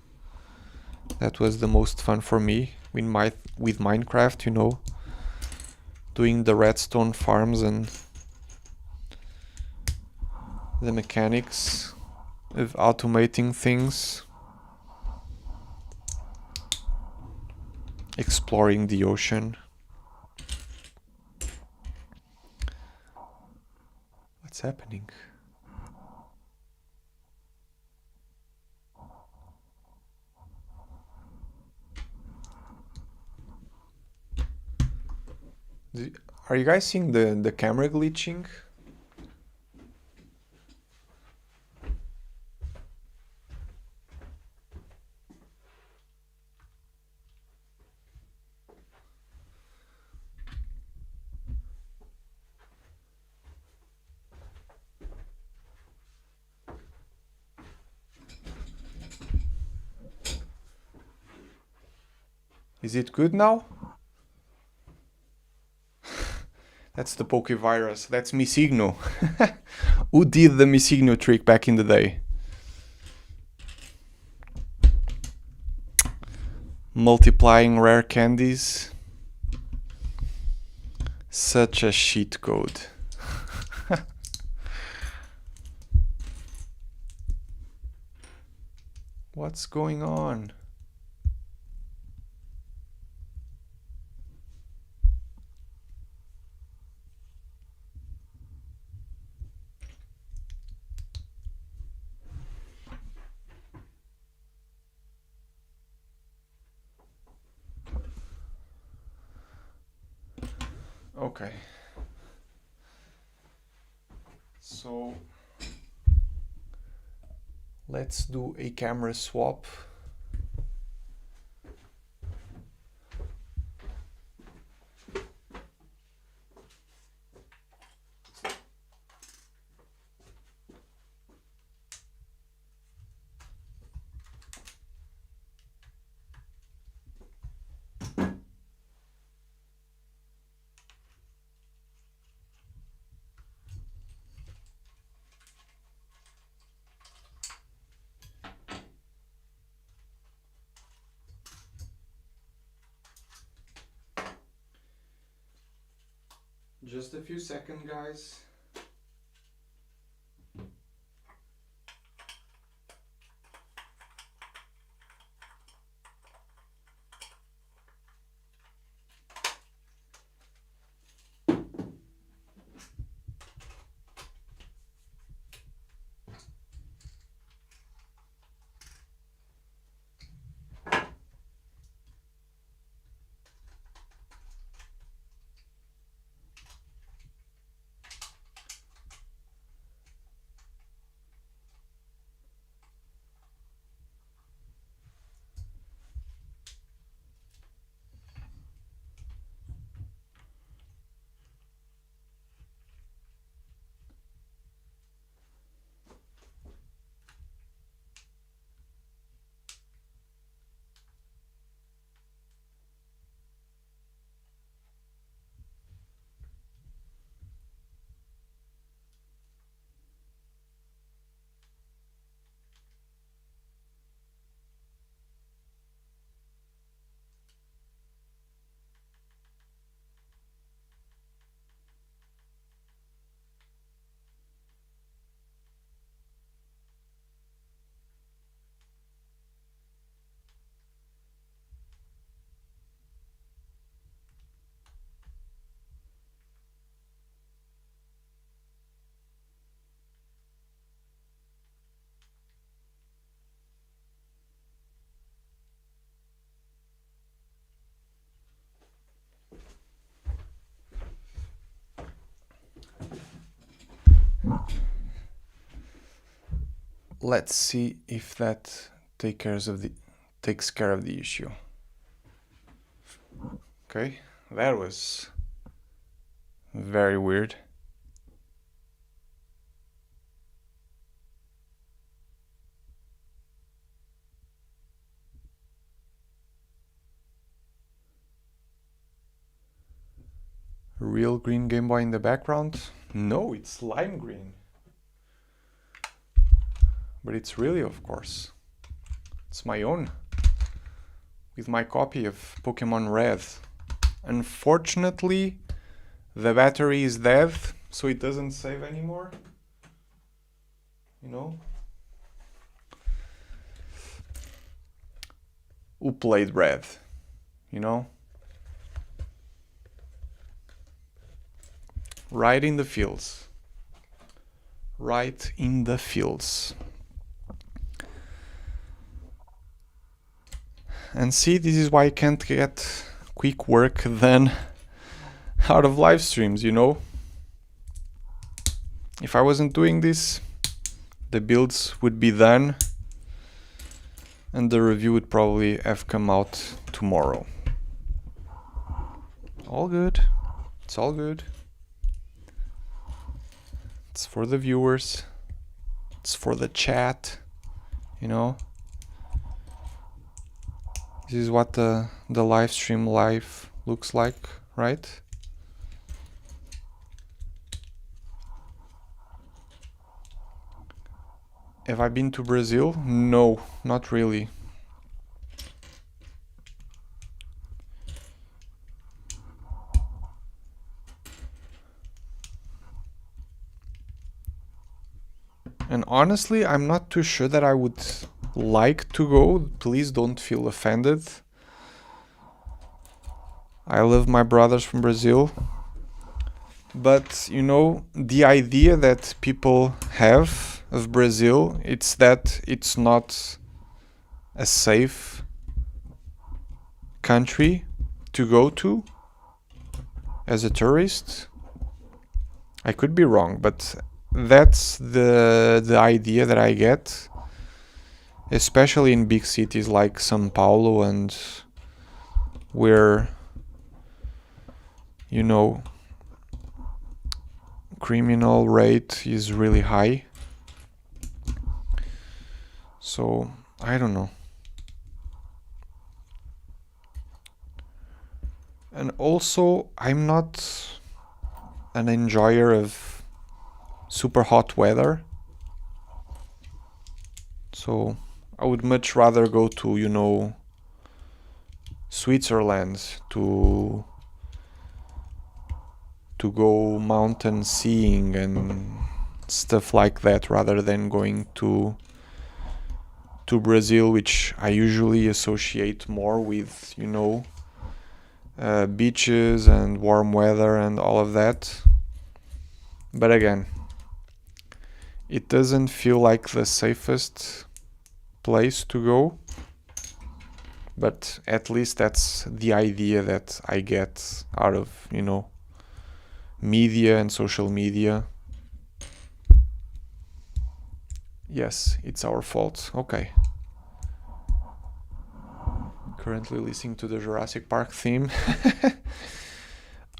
That was the most fun for me with Minecraft, you know, doing the redstone farms and the mechanics of automating things, exploring the ocean. What's happening? Are you guys seeing the camera glitching? Is it good now? That's the Pokevirus. That's Misigno. Who did the Misigno trick back in the day? Multiplying rare candies. Such a cheat code. What's going on? Okay. So let's do a camera swap Just a few seconds, guys. Let's see if that takes care of the issue. Okay, that was very weird. Real green Game Boy in the background? No, it's lime green. But it's really, of course. It's my own. With my copy of Pokémon Red. Unfortunately, the battery is dead, so it doesn't save anymore. You know? Who played Red? You know? Right in the fields. Right in the fields. And see, this is why I can't get quick work then out of live streams, you know? If I wasn't doing this, the builds would be done and the review would probably have come out tomorrow. All good. It's all good. It's for the viewers. It's for the chat, you know? This is what the live stream live looks like, right? Have I been to Brazil? No, not really. And honestly, I'm not too sure that I would like to go. Please don't feel offended. I love my brothers from Brazil. But, you know, the idea that people have of Brazil, it's that it's not a safe country to go to as a tourist. I could be wrong, but that's the idea that I get, especially in big cities like São Paulo, and where, you know, criminal rate is really high. So I don't know. And also, I'm not an enjoyer of super hot weather. So I would much rather go to, you know, Switzerland, to to go mountain skiing and stuff like that, rather than going to Brazil, which I usually associate more with, you know, beaches and warm weather and all of that. But again, it doesn't feel like the safest place to go, but at least that's the idea that I get out of, you know, media and social media. Yes, it's our fault. Okay. Currently listening to the Jurassic Park theme.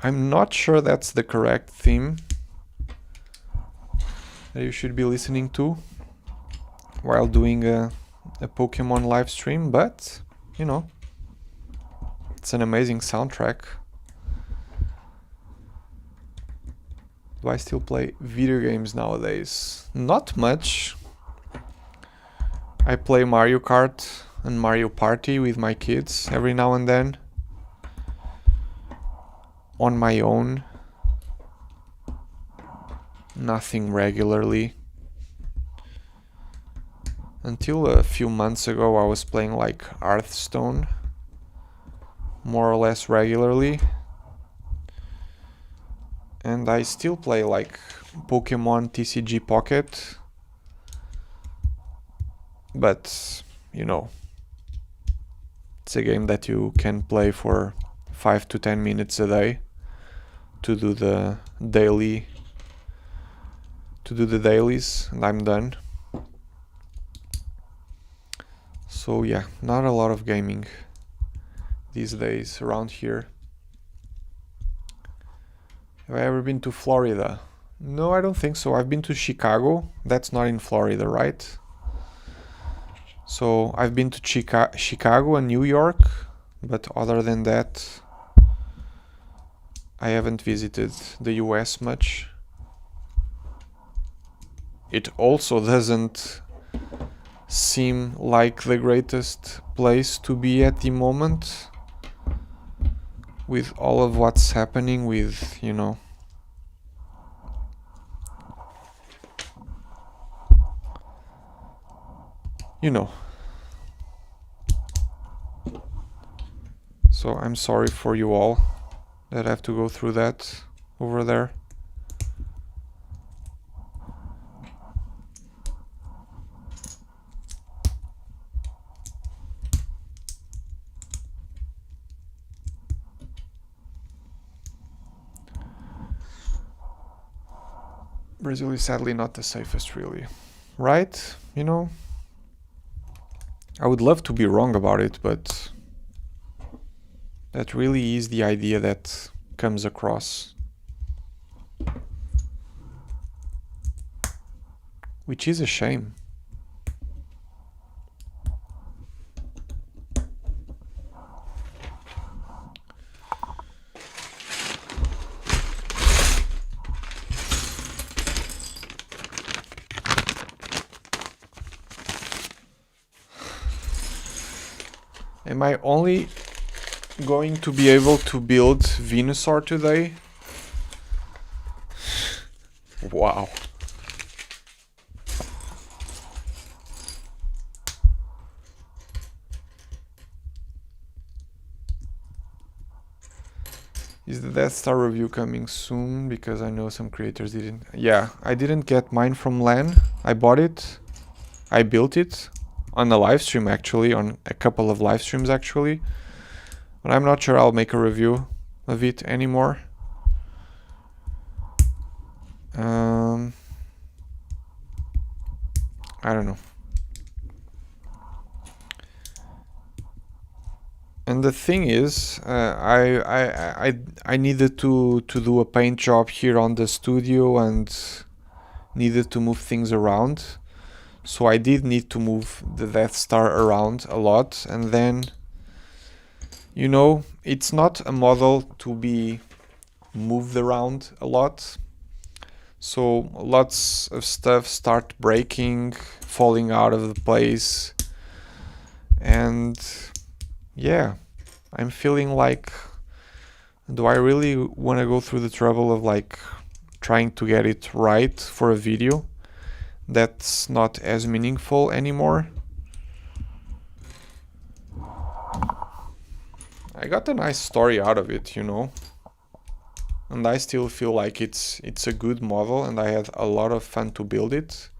I'm not sure that's the correct theme that you should be listening to while doing a Pokemon live stream, but, you know, it's an amazing soundtrack. Do I still play video games nowadays? Not much. I play Mario Kart and Mario Party with my kids every now and then. On my own. Nothing regularly. Until a few months ago I was playing like Hearthstone more or less regularly. And I still play like Pokémon TCG Pocket. But, you know, it's a game that you can play for 5 to 10 minutes a day to do the dailies, and I'm done. So yeah, not a lot of gaming these days around here. Have I ever been to Florida? No, I don't think so. I've been to Chicago. That's not in Florida, right? So I've been to Chicago and New York, but other than that, I haven't visited the US much. It also doesn't seem like the greatest place to be at the moment, with all of what's happening with, you know, So I'm sorry for you all that have to go through that over there. Brazil is sadly not the safest, really. Right? You know? I would love to be wrong about it, but that really is the idea that comes across. Which is a shame. Am I only going to be able to build Venusaur today? Wow. Is the Death Star review coming soon? Because I know some creators didn't. Yeah, I didn't get mine from LAN. I bought it. I built it on a live stream, actually, on a couple of live streams, actually. But I'm not sure I'll make a review of it anymore. I don't know. And the thing is, I needed to do a paint job here on the studio and needed to move things around. So I did need to move the Death Star around a lot, and then, you know, it's not a model to be moved around a lot. So lots of stuff start breaking, falling out of the place, and yeah, I'm feeling like Do I really want to go through the trouble of like trying to get it right for a video that's not as meaningful anymore? I got a nice story out of it, you know, and I still feel like it's a good model and I had a lot of fun to build it,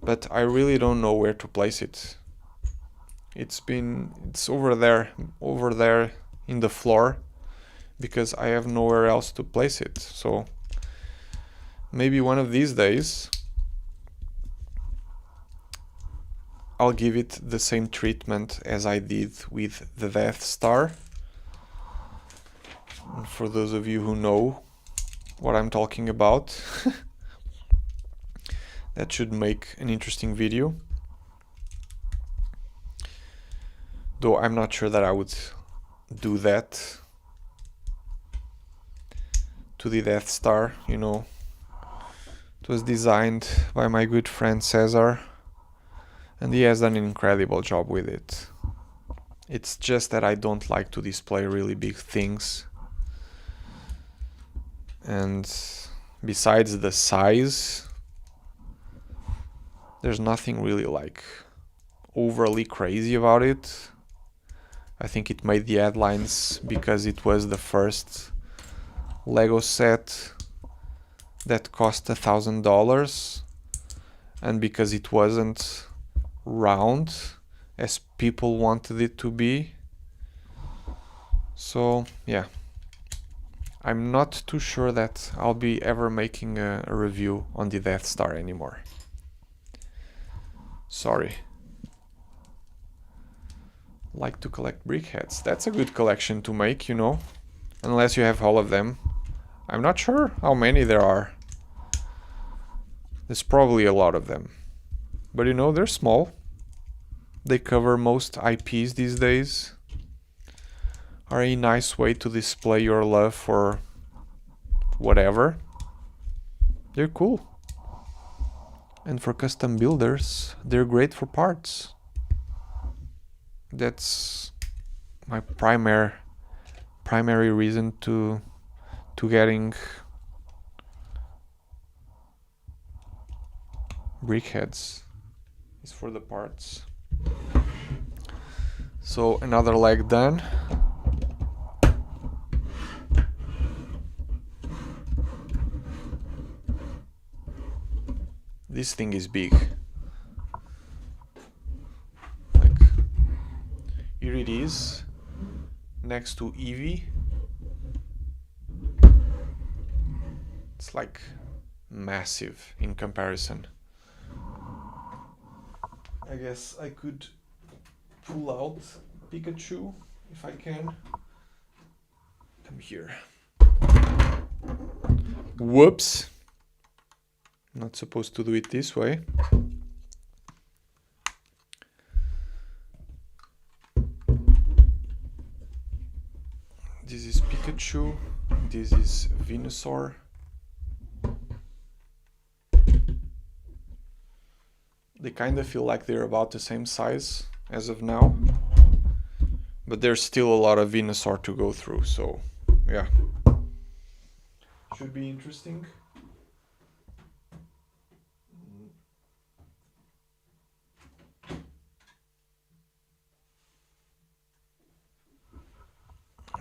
but I really don't know where to place it. It's over there in the floor because I have nowhere else to place it. So maybe one of these days I'll give it the same treatment as I did with the Death Star. And for those of you who know what I'm talking about, that should make an interesting video. Though I'm not sure that I would do that to the Death Star, you know. It was designed by my good friend Cesar, and he has done an incredible job with it. It's just that I don't like to display really big things. And besides the size, there's nothing really like overly crazy about it. I think it made the headlines because it was the first Lego set that cost $1,000, and because it wasn't round as people wanted it to be. So yeah, I'm not too sure that I'll be ever making a review on the Death Star anymore. Sorry. Like to collect brickheads. That's a good collection to make, you know, unless you have all of them. I'm not sure how many there are. There's probably a lot of them. But you know, they're small. They cover most IPs these days. Are a nice way to display your love for whatever. They're cool. And for custom builders, they're great for parts. That's my primary reason to getting brickheads is for the parts. So another leg done. This thing is big. Like, here it is, next to Eevee. It's like massive in comparison. I guess I could pull out Pikachu if I can. Come here. Whoops. Not supposed to do it this way. This is Pikachu. This is Venusaur. They kind of feel like they're about the same size as of now, but there's still a lot of Venusaur to go through, so yeah. Should be interesting.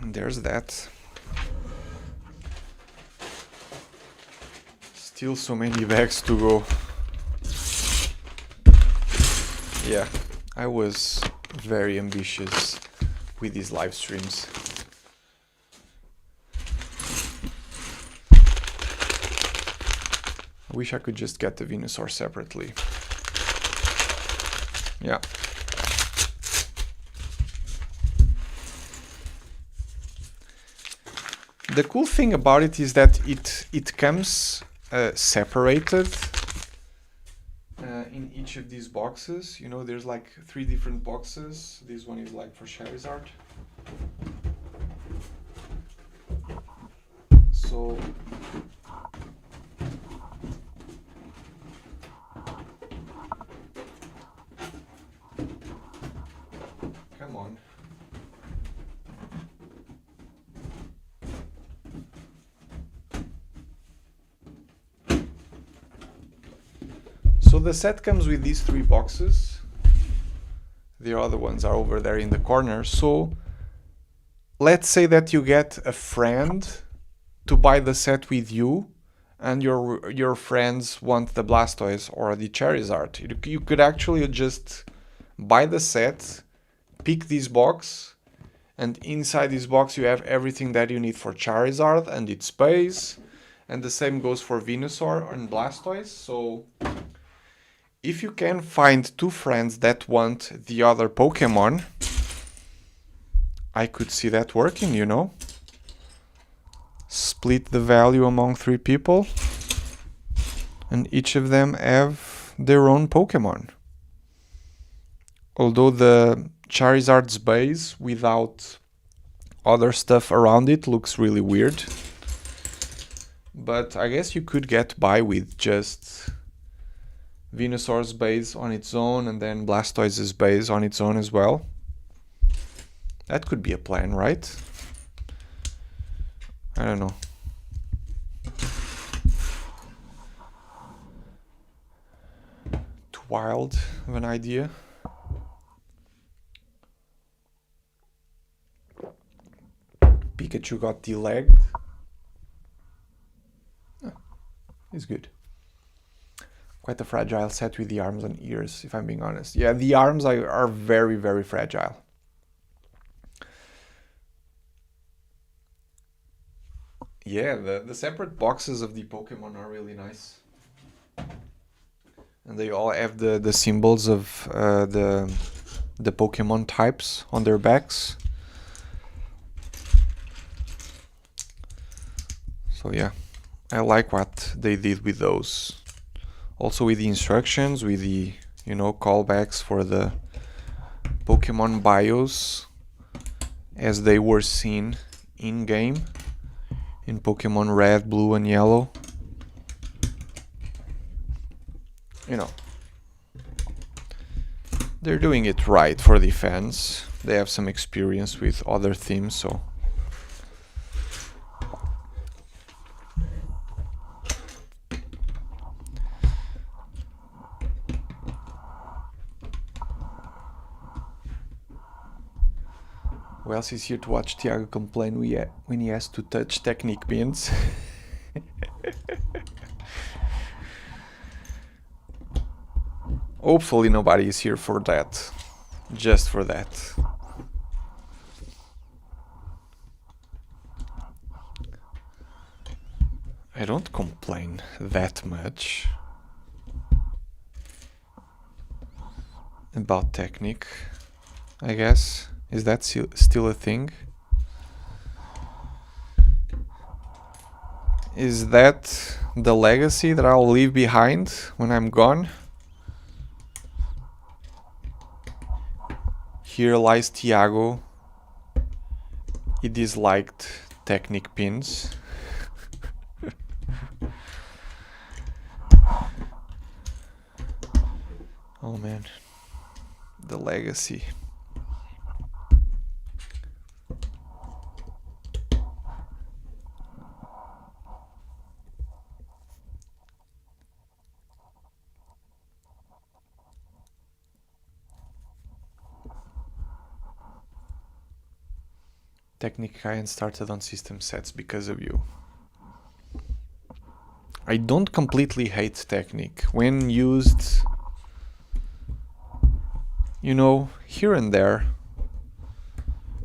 And there's that. Still so many bags to go. Yeah, I was very ambitious with these live streams. I wish I could just get the Venusaur separately. Yeah. The cool thing about it is that it comes separated in each of these boxes. You know, there's like 3 different boxes. This one is like for Charizard. So come on. So the set comes with these 3 boxes. The other ones are over there in the corner. So let's say that you get a friend to buy the set with you, and your friends want the Blastoise or the Charizard. You could actually just buy the set, pick this box, and inside this box you have everything that you need for Charizard and its base, and the same goes for Venusaur and Blastoise. So if you can find 2 friends that want the other Pokemon, I could see that working, you know? Split the value among 3 people, and each of them have their own Pokemon. Although the Charizard's base without other stuff around it looks really weird, but I guess you could get by with just Venusaur's base on its own and then Blastoise's base on its own as well. That could be a plan, right? I don't know. Too wild of an idea. Pikachu got delegged. Oh, he's good. Quite a fragile set with the arms and ears, if I'm being honest. Yeah, the arms are very, very fragile. Yeah, the separate boxes of the Pokemon are really nice. And they all have the symbols of the Pokemon types on their backs. So yeah, I like what they did with those. Also with the instructions, with the, you know, callbacks for the Pokemon bios as they were seen in-game in Pokemon Red, Blue and Yellow. You know, they're doing it right for the fans. They have some experience with other themes, so who else is here to watch Tiago complain when he has to touch Technique pins? Hopefully nobody is here for that. Just for that. I don't complain that much about Technique, I guess. Is that still a thing? Is that the legacy that I'll leave behind when I'm gone? Here lies Tiago. He disliked Technique pins. Oh man, the legacy. Technique High-End started on system sets because of you. I don't completely hate Technique. When used, you know, here and there,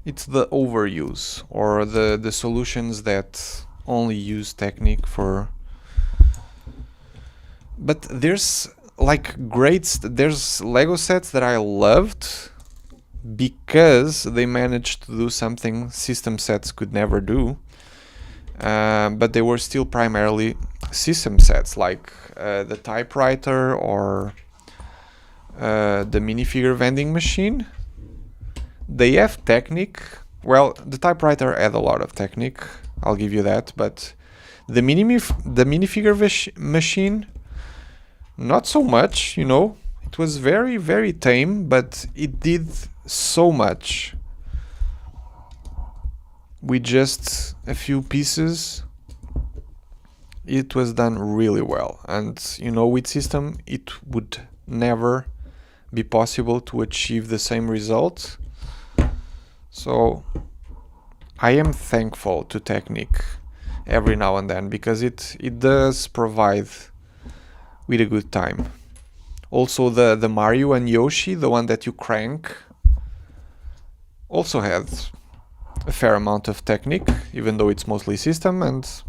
it's the overuse or the solutions that only use Technique for. But there's like there's Lego sets that I loved because they managed to do something system sets could never do, but they were still primarily system sets, like the typewriter or the minifigure vending machine. They have Technique. Well, the typewriter had a lot of Technique, I'll give you that, but the minifigure machine, not so much, you know. It was very, very tame, but it did so much with just a few pieces. it was done really well. And you know, with system it would never be possible to achieve the same result. So I am thankful to Technic every now and then, because it does provide with a good time. Also the Mario and Yoshi, the one that you crank, also had a fair amount of Technic, even though it's mostly system, and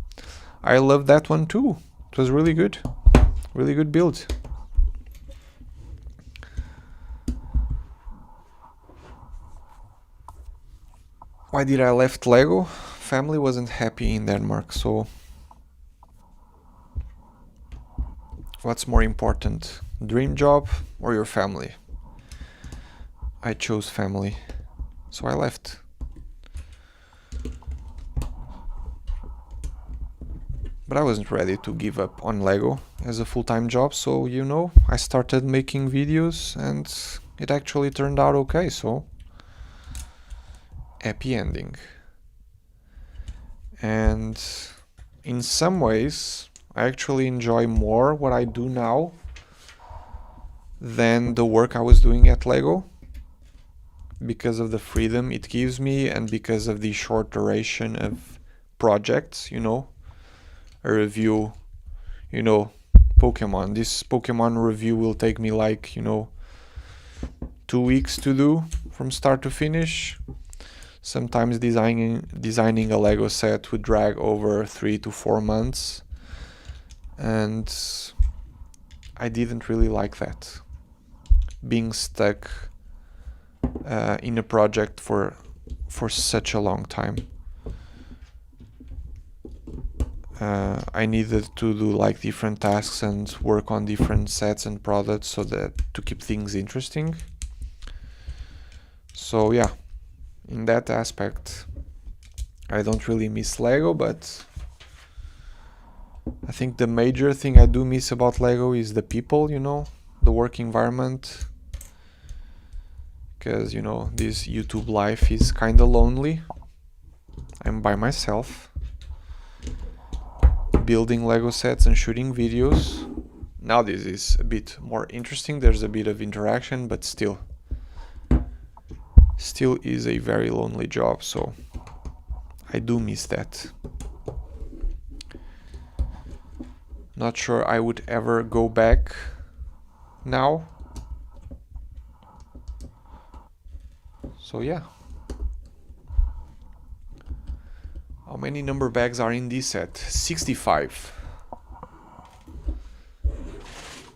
I love that one too. It was really good build. Why did I left Lego? Family wasn't happy in Denmark, so what's more important, dream job or your family? I chose family, so I left. But I wasn't ready to give up on Lego as a full-time job, so you know, I started making videos and it actually turned out okay, so happy ending. And in some ways I actually enjoy more what I do now than the work I was doing at Lego, because of the freedom it gives me and because of the short duration of projects. You know, a review, you know, Pokemon, this Pokemon review will take me like, you know, 2 weeks to do from start to finish. Sometimes designing a Lego set would drag over 3 to 4 months, and I didn't really like that, being stuck in a project for such a long time. I needed to do like different tasks and work on different sets and products so that to keep things interesting. So yeah, in that aspect I don't really miss Lego, but I think the major thing I do miss about Lego is the people, you know, the work environment, because, you know, this YouTube life is kinda lonely. I'm by myself, building Lego sets and shooting videos. Now this is a bit more interesting, there's a bit of interaction, but still is a very lonely job, so I do miss that. Not sure I would ever go back now. So yeah. How many number bags are in this set? 65.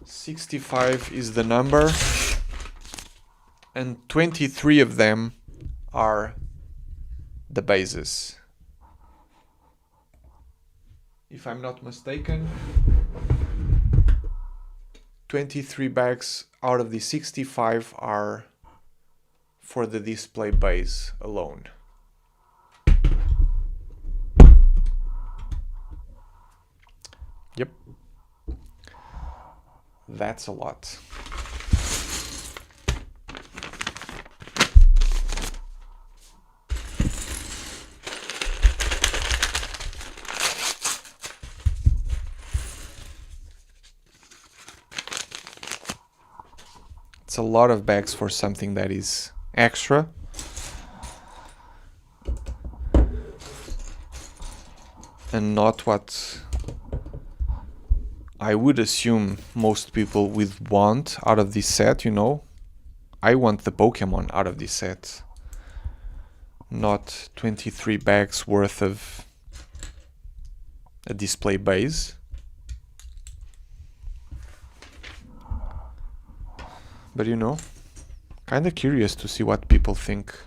65 is the number, and 23 of them are the bases. If I'm not mistaken, 23 bags out of the 65 are for the display base alone. Yep. That's a lot. It's a lot of bags for something that is extra. And not what I would assume most people would want out of this set, you know. I want the Pokémon out of this set, not 23 bags worth of a display base. But, you know, kinda curious to see what people think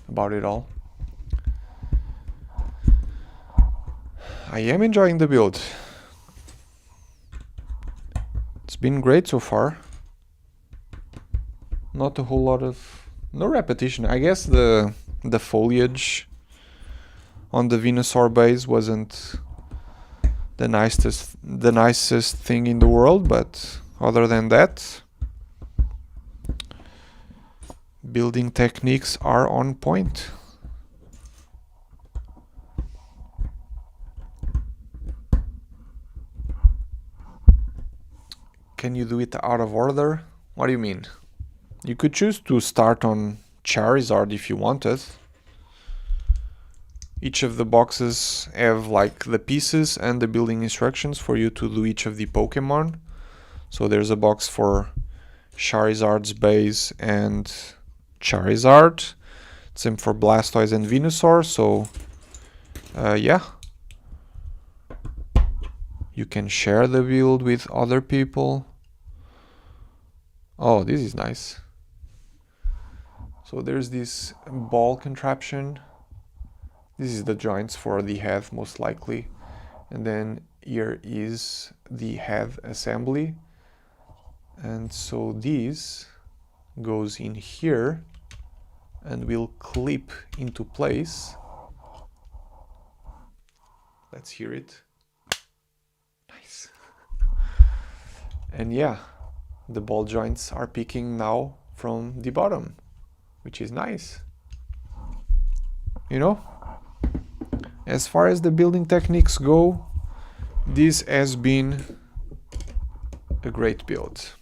about it all. I am enjoying the build. It's been great so far. Not a whole lot of... no repetition. I guess the foliage on the Venusaur base wasn't the nicest thing in the world, but other than that, building techniques are on point. Can you do it out of order? What do you mean? You could choose to start on Charizard if you wanted. Each of the boxes have like the pieces and the building instructions for you to do each of the Pokemon. So there's a box for Charizard's base and Charizard. Same for Blastoise and Venusaur. So yeah. You can share the build with other people. Oh, this is nice. So there's this ball contraption. This is the joints for the head, most likely. And then here is the head assembly. And so this goes in here and will clip into place. Let's hear it. Nice. And yeah, the ball joints are picking now from the bottom, which is nice. You know? As far as the building techniques go, this has been a great build.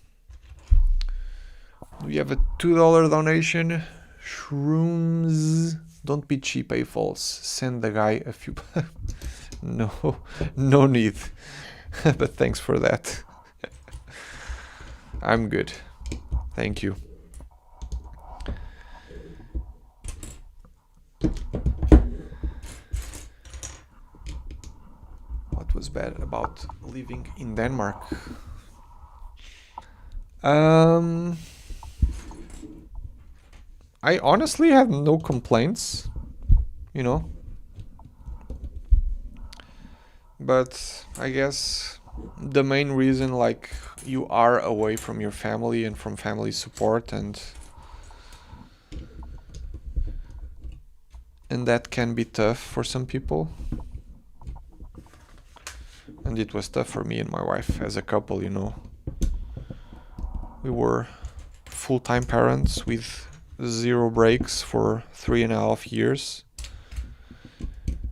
We have a $2 donation. Shrooms. Don't be cheap, false. Send the guy a few... No need. But thanks for that. I'm good. Thank you. What was bad about living in Denmark? I honestly have no complaints, you know. But I guess the main reason, like, you are away from your family and from family support, and that can be tough for some people. And it was tough for me and my wife as a couple, you know. We were full-time parents with 0 breaks for 3.5 years.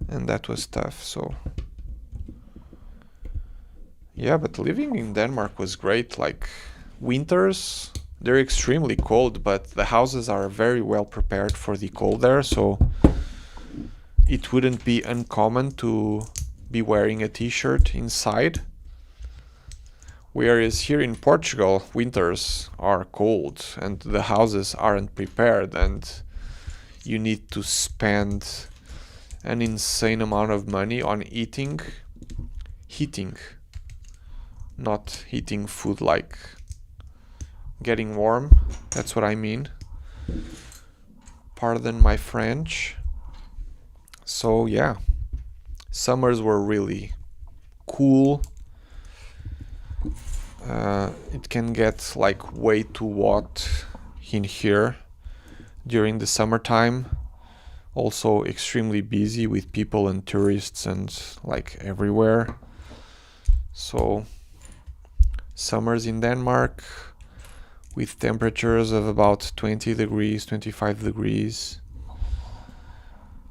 And that was tough, so... Yeah, but living in Denmark was great. Like, winters, they're extremely cold, but the houses are very well prepared for the cold there, so it wouldn't be uncommon to be wearing a t-shirt inside. Whereas here in Portugal, winters are cold and the houses aren't prepared, and you need to spend an insane amount of money on heating, not heating food, like getting warm. That's what I mean. Pardon my French. So yeah, summers were really cool. It can get like way too hot in here during the summertime. Also extremely busy with people and tourists and like everywhere. So summers in Denmark with temperatures of about 20 degrees, 25 degrees.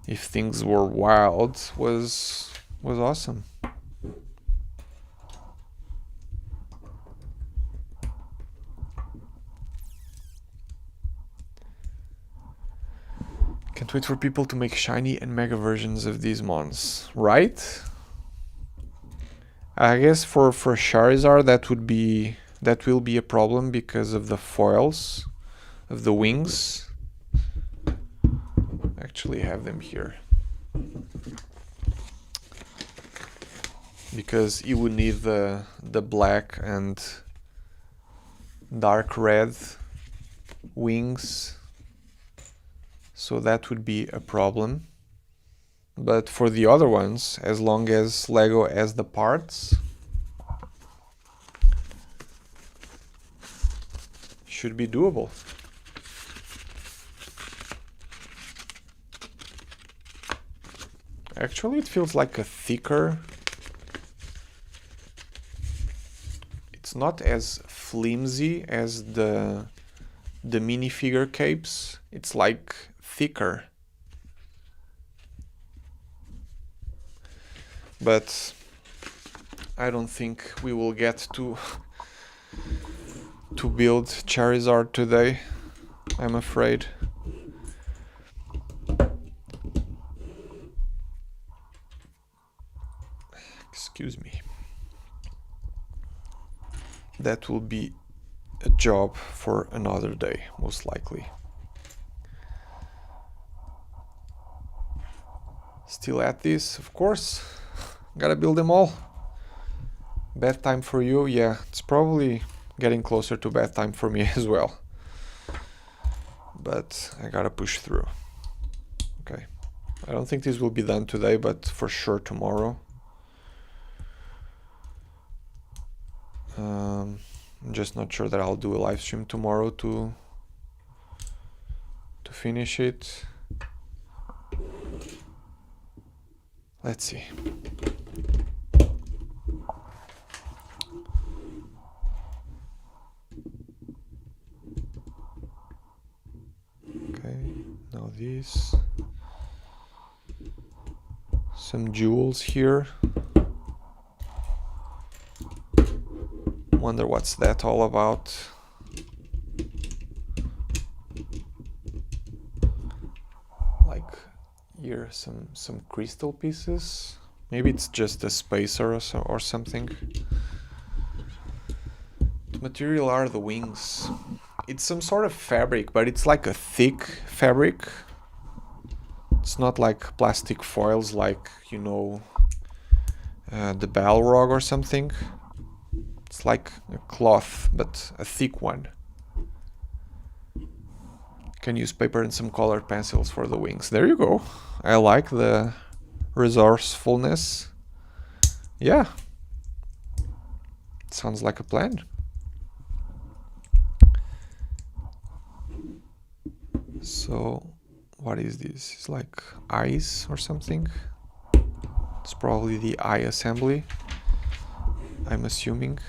If things were wild, was awesome. Can't wait for people to make shiny and mega versions of these mons, right? I guess for Charizard that will be a problem because of the foils of the wings. Actually have them here. Because you would need the black and dark red wings. So that would be a problem. But for the other ones, as long as Lego has the parts, should be doable. Actually, it feels like a thicker... It's not as flimsy as the minifigure capes. It's like thicker. But I don't think we will get to to build Charizard today, I'm afraid. Excuse me. That will be a job for another day, most likely. Still at this, of course. Gotta build them all. Bedtime for you? Yeah, it's probably getting closer to bedtime for me as well. But I gotta push through. Okay. I don't think this will be done today, but for sure tomorrow. I'm just not sure that I'll do a live stream tomorrow to finish it. Let's see. Okay, now this. Some jewels here. Wonder what's that all about. Like here, some crystal pieces. Maybe it's just a spacer or something. The material are the wings. It's some sort of fabric, but it's like a thick fabric. It's not like plastic foils like, you know, the Balrog or something. It's like a cloth, but a thick one. Can use paper and some colored pencils for the wings. There you go. I like the resourcefulness. Yeah. Sounds like a plan. So, what is this? It's like eyes or something. It's probably the eye assembly, I'm assuming.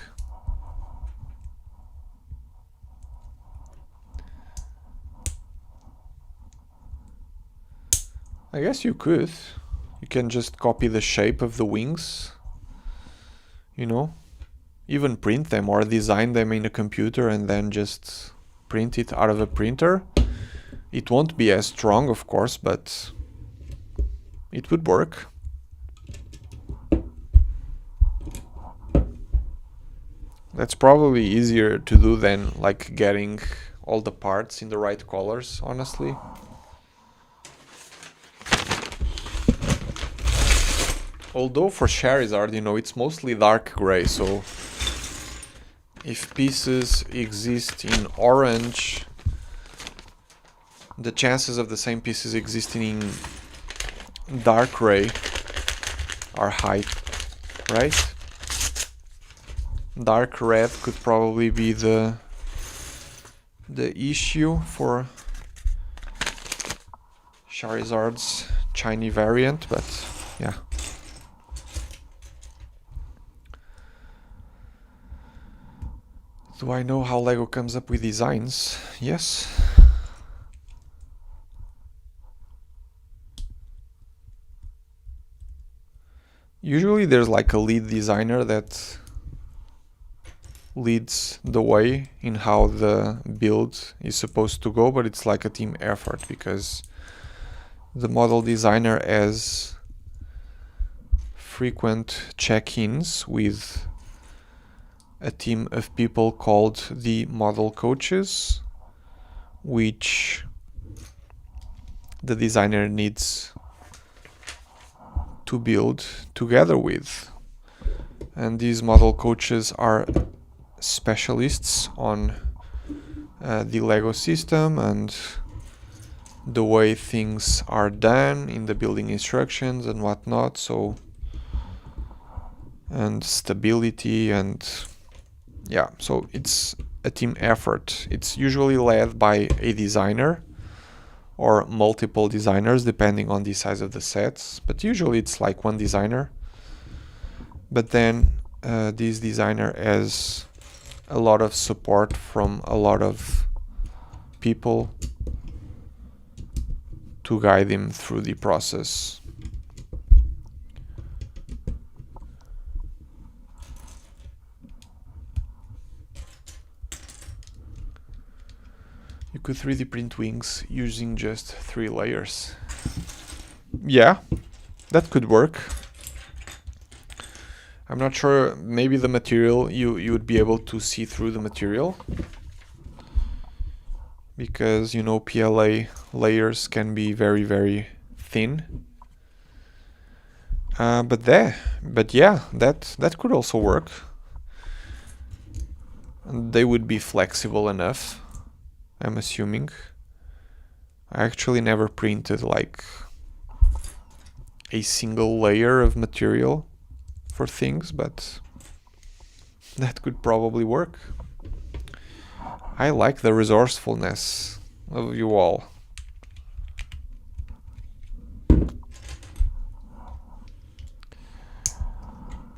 I guess you could. You can just copy the shape of the wings, you know, even print them or design them in a computer and then just print it out of a printer. It won't be as strong, of course, but it would work. That's probably easier to do than like getting all the parts in the right colors, honestly. Although for Charizard, you know, it's mostly dark gray, so if pieces exist in orange, the chances of the same pieces existing in dark gray are high, right? Dark red could probably be the issue for Charizard's shiny variant, but yeah. Do I know how LEGO comes up with designs? Yes. Usually there's like a lead designer that leads the way in how the build is supposed to go, but it's like a team effort because the model designer has frequent check-ins with a team of people called the model coaches, which the designer needs to build together with. And these model coaches are specialists on the LEGO system and the way things are done in the building instructions and whatnot, so, and stability, and yeah, so it's a team effort. It's usually led by a designer or multiple designers depending on the size of the sets, but usually it's like one designer. But then this designer has a lot of support from a lot of people to guide him through the process. You could 3D print wings using just 3 layers. Yeah, that could work. I'm not sure, maybe the material, you would be able to see through the material. Because, you know, PLA layers can be very, very thin. But yeah, that could also work. And they would be flexible enough, I'm assuming. I actually never printed like a single layer of material for things, but that could probably work. I like the resourcefulness of you all.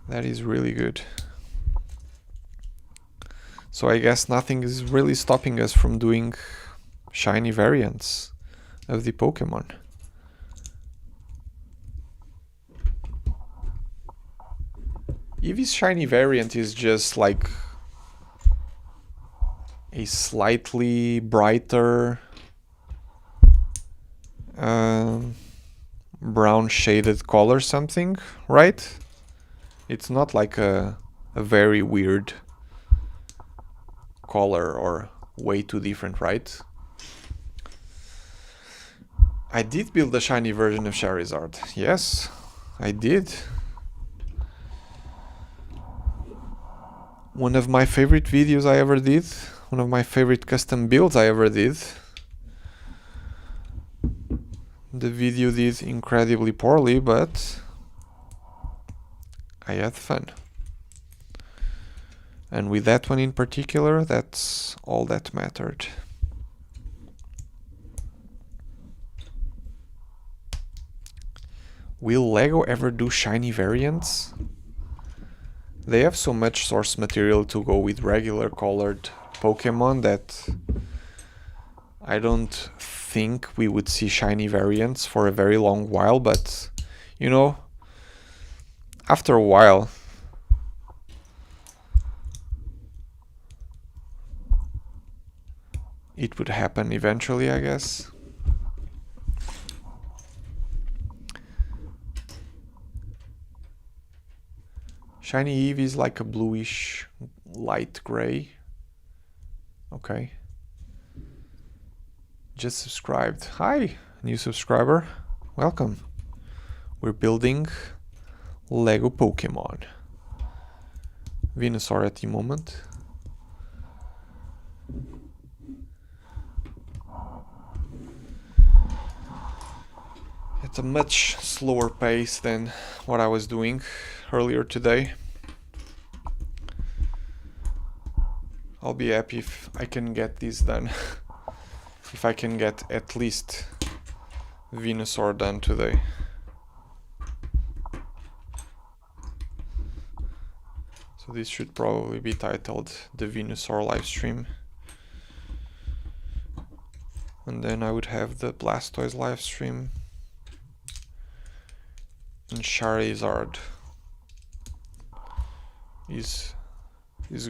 That is really good. So I guess nothing is really stopping us from doing shiny variants of the Pokémon. Eevee's shiny variant is just like a slightly brighter brown shaded color something, right? It's not like a very weird color or way too different, right? I did build a shiny version of Charizard. Yes, I did. One of my favorite videos I ever did. One of my favorite custom builds I ever did. The video did incredibly poorly, but I had fun. And with that one in particular, that's all that mattered. Will LEGO ever do shiny variants? They have so much source material to go with regular colored Pokémon that I don't think we would see shiny variants for a very long while, but you know, after a while it would happen eventually, I guess. Shiny Eevee is like a bluish light gray. Okay. Just subscribed. Hi, new subscriber. Welcome. We're building Lego Pokémon. Venusaur at the moment. It's a much slower pace than what I was doing earlier today. I'll be happy if I can get this done. If I can get at least Venusaur done today. So this should probably be titled the Venusaur livestream. And then I would have the Blastoise livestream. And Charizard is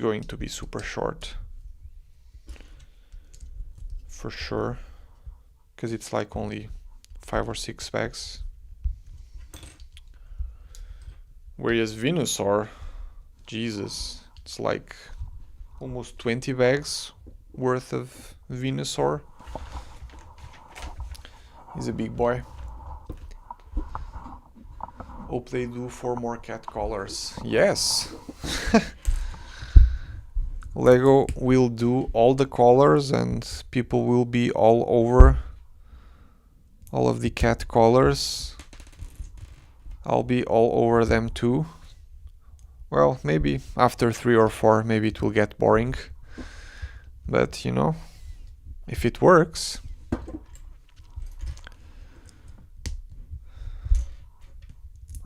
going to be super short. For sure. Because it's like only 5 or 6 bags. Whereas Venusaur, Jesus, it's like almost 20 bags worth of Venusaur. He's a big boy. Hope they do 4 more cat collars. Yes! Lego will do all the collars and people will be all over all of the cat collars. I'll be all over them too. Well, maybe after 3 or 4 maybe it will get boring. But you know, if it works.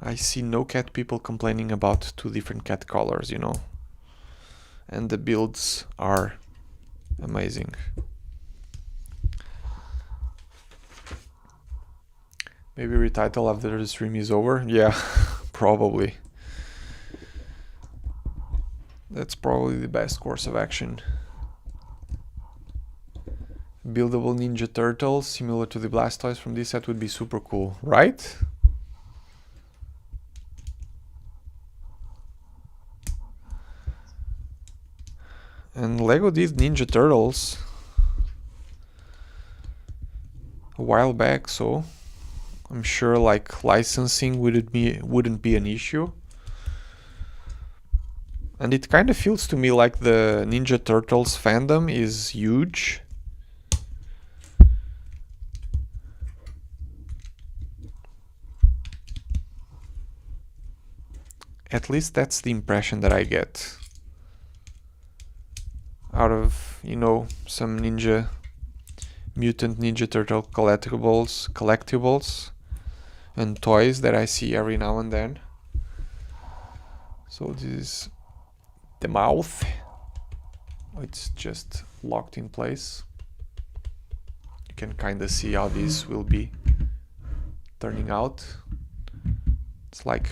I see no cat people complaining about 2 different cat colors, you know. And the builds are amazing. Maybe retitle after the stream is over? Yeah, probably. That's probably the best course of action. Buildable Ninja Turtles, similar to the Blastoise from this set, would be super cool, right? And Lego did Ninja Turtles a while back, so I'm sure like licensing wouldn't be an issue. And it kind of feels to me like the Ninja Turtles fandom is huge. At least that's the impression that I get out of, you know, some Mutant Ninja Turtle collectibles and toys that I see every now and then. So this is the mouth. It's just locked in place. You can kind of see how this will be turning out. It's like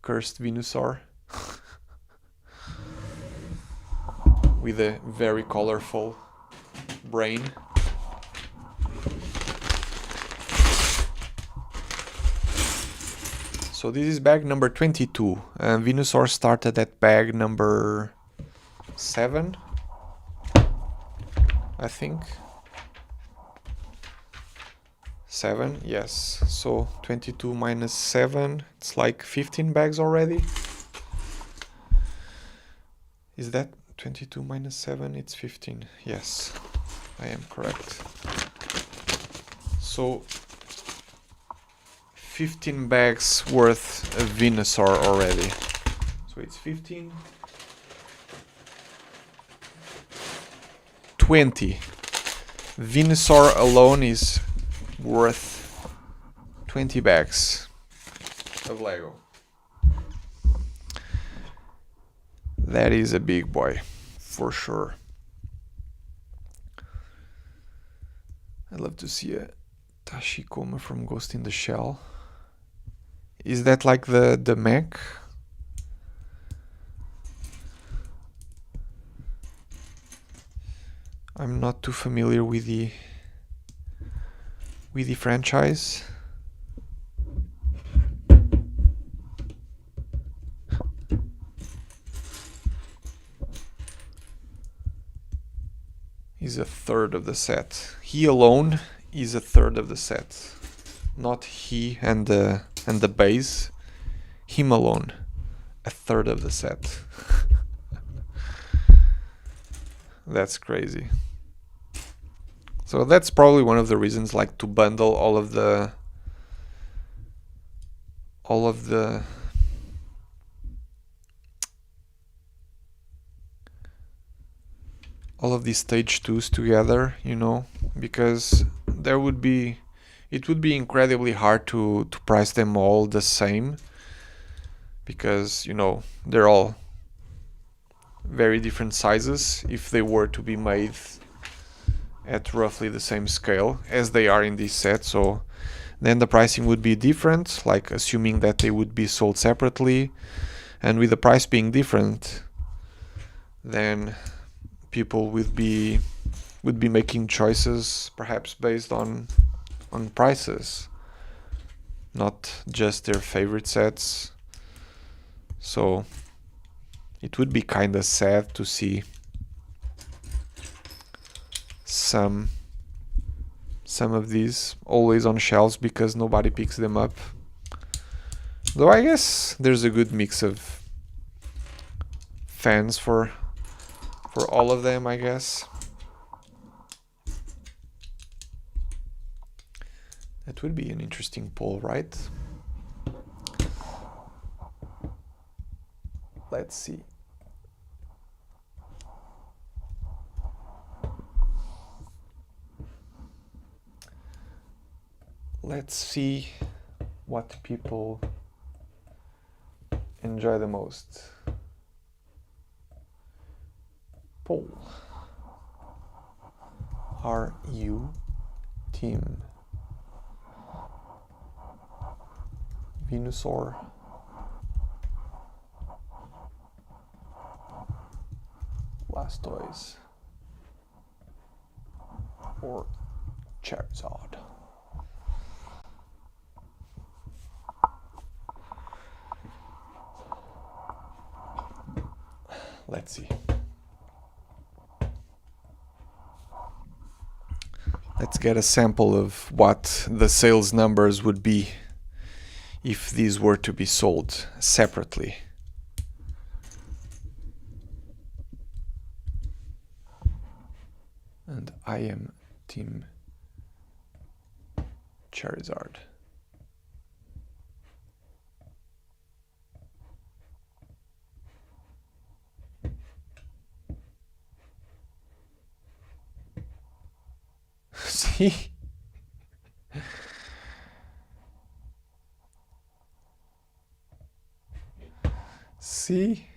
cursed Venusaur with a very colorful brain. So this is bag number 22. Venusaur started at bag number 7, I think. 7, yes. So 22 minus 7, it's like 15 bags already. Is that 22 minus 7? It's 15. Yes, I am correct. So 15 bags worth of Venusaur already. So it's 15, 20. Venusaur alone is worth 20 bags of Lego. That is a big boy, for sure. I'd love to see a Tashikoma from Ghost in the Shell. Is that like the mech? I'm not too familiar with the franchise. He's a third of the set. He alone is a third of the set. Not he and the base. Him alone, a third of the set. That's crazy. So that's probably one of the reasons, like, to bundle all of these stage 2s together, you know, because it would be incredibly hard to price them all the same, because, you know, they're all very different sizes if they were to be made at roughly the same scale as they are in this set. So then the pricing would be different, like assuming that they would be sold separately, and with the price being different, then people would be making choices perhaps based on prices, not just their favorite sets. So it would be kind of sad to see some of these always on shelves because nobody picks them up. Though I guess there's a good mix of fans for all of them, I guess. That would be an interesting poll, right? Let's see. Let's see what people enjoy the most. Poll. Are you team Venusaur, Blastoise, or Charizard. Let's see. Let's get a sample of what the sales numbers would be if these were to be sold separately. And I am Team Charizard. See? See?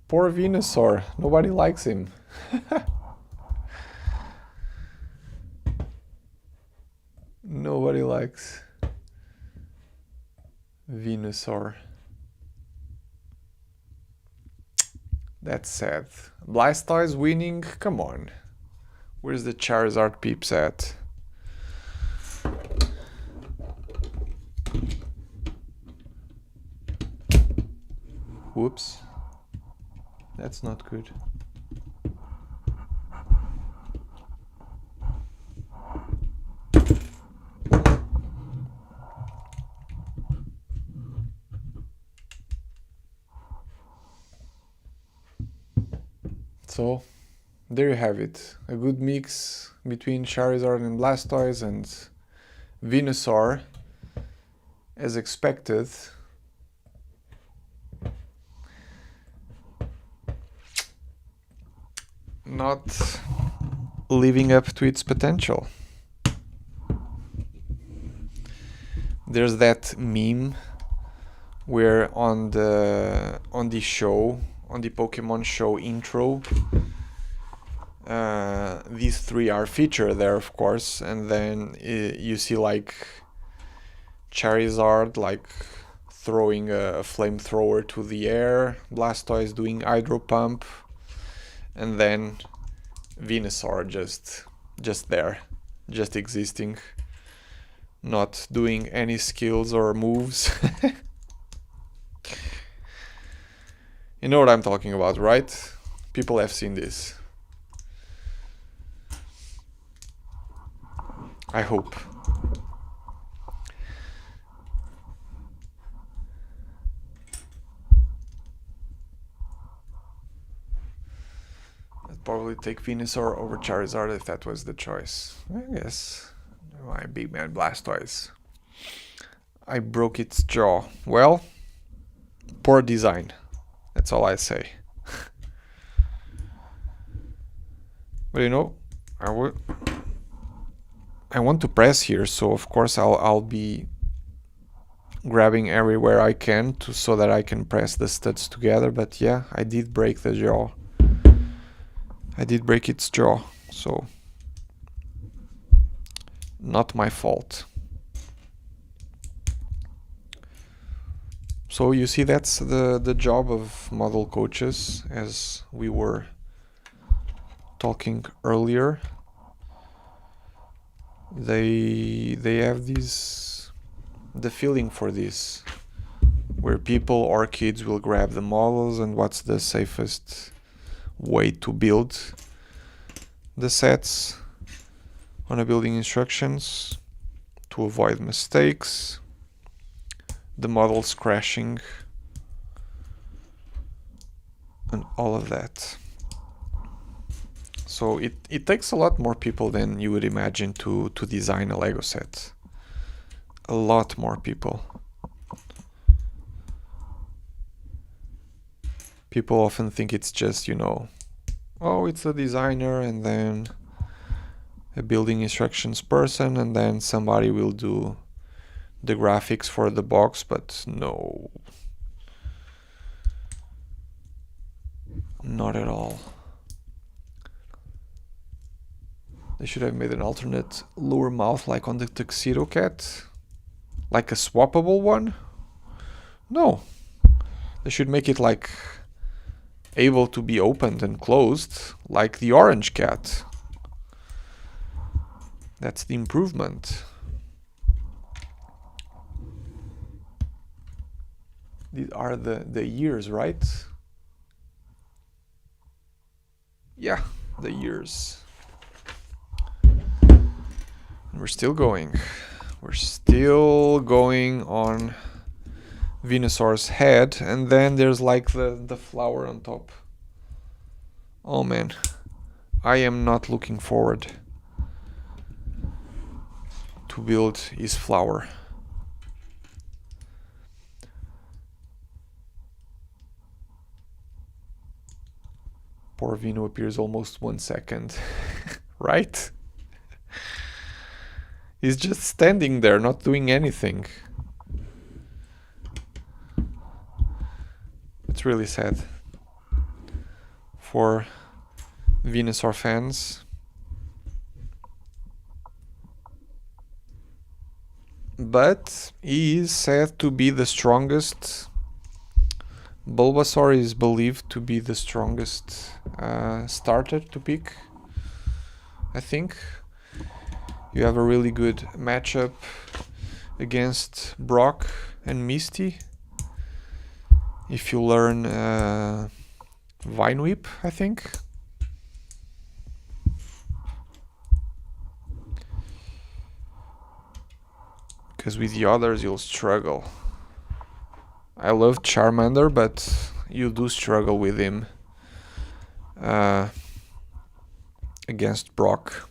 Poor Venusaur. Nobody likes him. Nobody likes Venusaur. That's sad. Blastoise winning? Come on. Where's the Charizard peeps at? Whoops. That's not good. So, there you have it. A good mix between Charizard and Blastoise and Venusaur, as expected. Not living up to its potential. There's that meme where on the Pokemon show intro, these three are featured there, of course, and then you see like Charizard like throwing a flamethrower to the air, Blastoise doing hydro pump, and then Venusaur just there, just existing, not doing any skills or moves. You know what I'm talking about, right? People have seen this. I hope. I'd probably take Venusaur over Charizard if that was the choice. I guess. My big man Blastoise. I broke its jaw. Well, poor design. That's all I say. But you know, I want to press here, so of course I'll be grabbing everywhere I can so that I can press the studs together. But yeah, I did break the jaw. I did break its jaw, so not my fault. So you see, that's the job of model coaches, as we were talking earlier. They have the feeling for this, where people or kids will grab the models and what's the safest way to build the sets on a building instructions to avoid mistakes, the models crashing, and all of that. So it takes a lot more people than you would imagine to design a Lego set. A lot more people. People often think it's just, you know, oh, it's a designer and then a building instructions person and then somebody will do the graphics for the box, but no. Not at all. They should have made an alternate lower mouth like on the Tuxedo Cat. Like a swappable one? No. They should make it like able to be opened and closed, like the Orange Cat. That's the improvement. These are the years, right? Yeah, the years. We're still going. We're still going on Venusaur's head, and then there's like the flower on top. Oh man, I am not looking forward to build his flower. Poor Venu appears almost 1 second, right? He's just standing there, not doing anything. It's really sad for Venusaur fans. But he is said to be the strongest. Bulbasaur is believed to be the strongest starter to pick, I think. You have a really good matchup against Brock and Misty. If you learn Vine Whip, I think. Because with the others you'll struggle. I love Charmander, but you do struggle with him against Brock.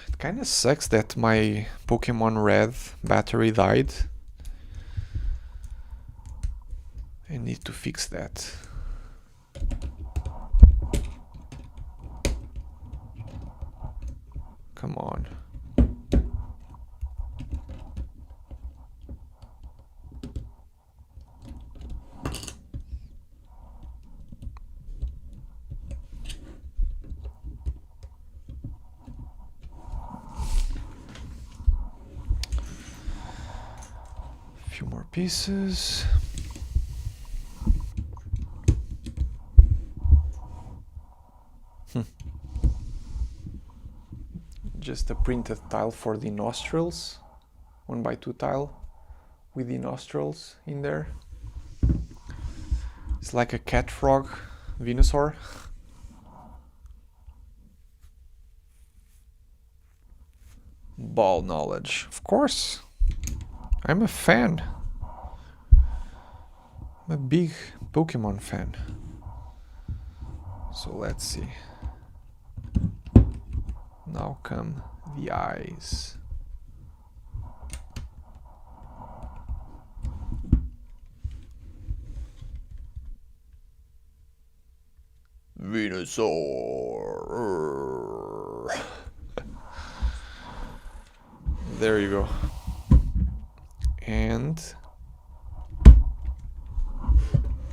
It kinda sucks that my Pokemon Red battery died. I need to fix that. Come on. A few more pieces. Just a printed tile for the nostrils, 1x2 tile with the nostrils in there. It's like a cat frog Venusaur. Ball knowledge, of course. I'm a fan. I'm a big Pokemon fan. So let's see. Now come the eyes. Venusaur. There you go. And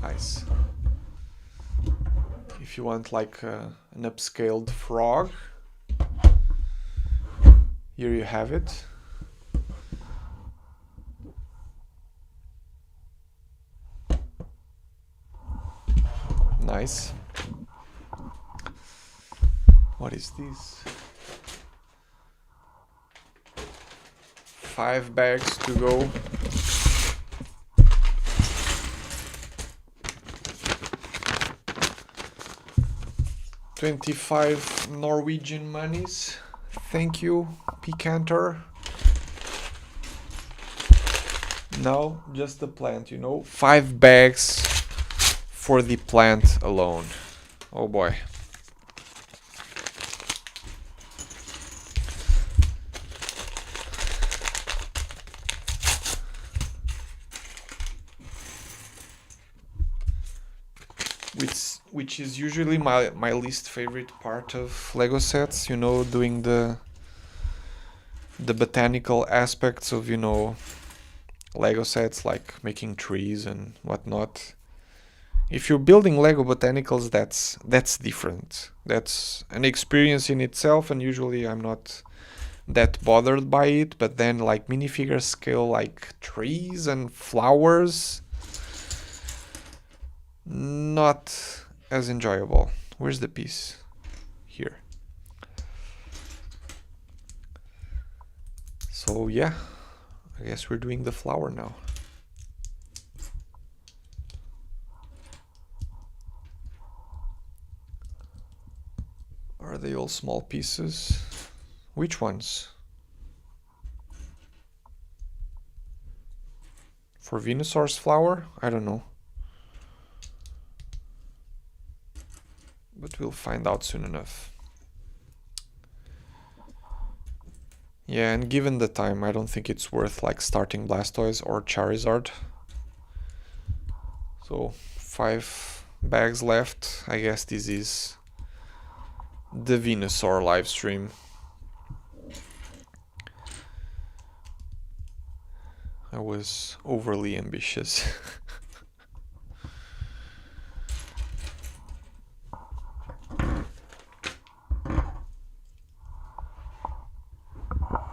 nice. If you want like an upscaled frog, here you have it. Nice. What is this? 5 bags to go. $25 Norwegian monies. Thank you, Picanter. Now, just the plant, you know. 5 bags for the plant alone. Oh boy. Which is usually my least favorite part of Lego sets, you know, doing the botanical aspects of, you know, Lego sets, like making trees and whatnot. If you're building Lego botanicals, that's different. That's an experience in itself, and usually I'm not that bothered by it, but then like minifigure scale, like trees and flowers, not as enjoyable. Where's the piece? Here. So yeah, I guess we're doing the flower now. Are they all small pieces? Which ones? For Venusaur's flower? I don't know. But we'll find out soon enough. Yeah, and given the time, I don't think it's worth like starting Blastoise or Charizard. So 5 bags left. I guess this is the Venusaur livestream. I was overly ambitious.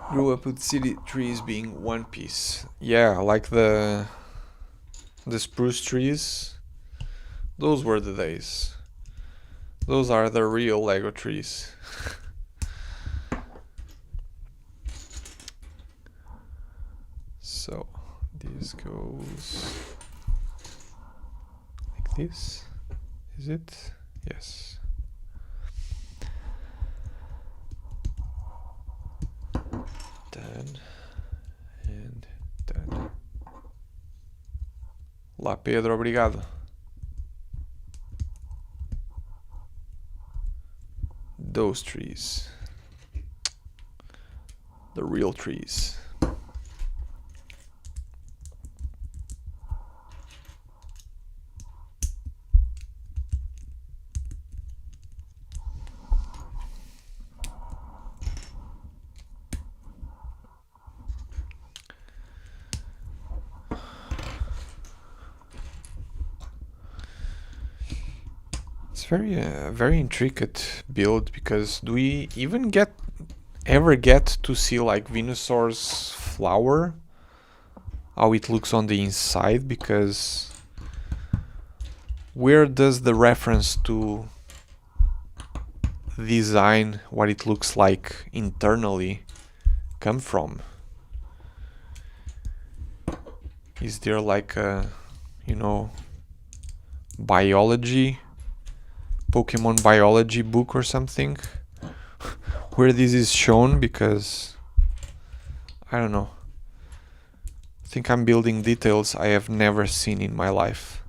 Grew up with city trees being one piece. Yeah, like the spruce trees. Those were the days. Those are the real Lego trees. So this goes like this. Is it? Yes. Done and done. Lá Pedro, obrigado. Those trees. The real trees. It's very intricate build, because do we even ever get to see like Venusaur's flower? How it looks on the inside? Because where does the reference to design what it looks like internally come from? Is there like a, you know, Pokémon biology book or something where this is shown? Because I don't know. I think I'm building details I have never seen in my life.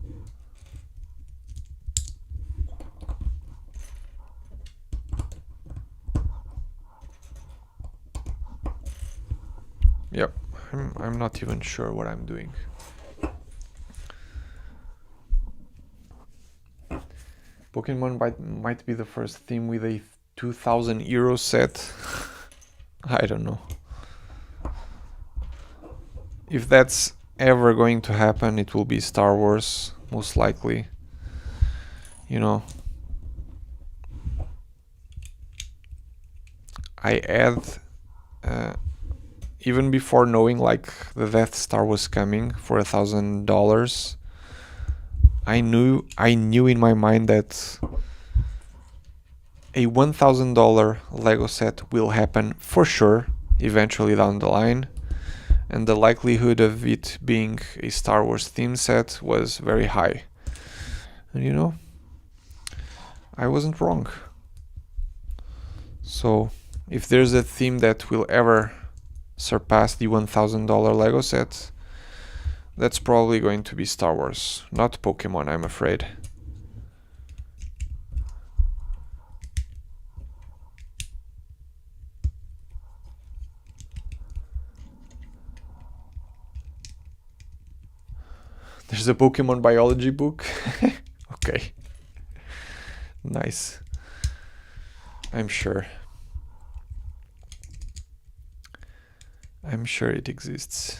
Yep, I'm not even sure what I'm doing. Pokémon might be the first theme with a 2000 euro set. I don't know. If that's ever going to happen, it will be Star Wars, most likely. You know, I had, even before knowing like the Death Star was coming for $1,000, I knew in my mind that a $1,000 Lego set will happen for sure eventually down the line, and the likelihood of it being a Star Wars theme set was very high. And you know, I wasn't wrong. So if there's a theme that will ever surpass the $1,000 Lego set, that's probably going to be Star Wars, not Pokémon, I'm afraid. There's a Pokémon biology book. Okay. Nice. I'm sure it exists.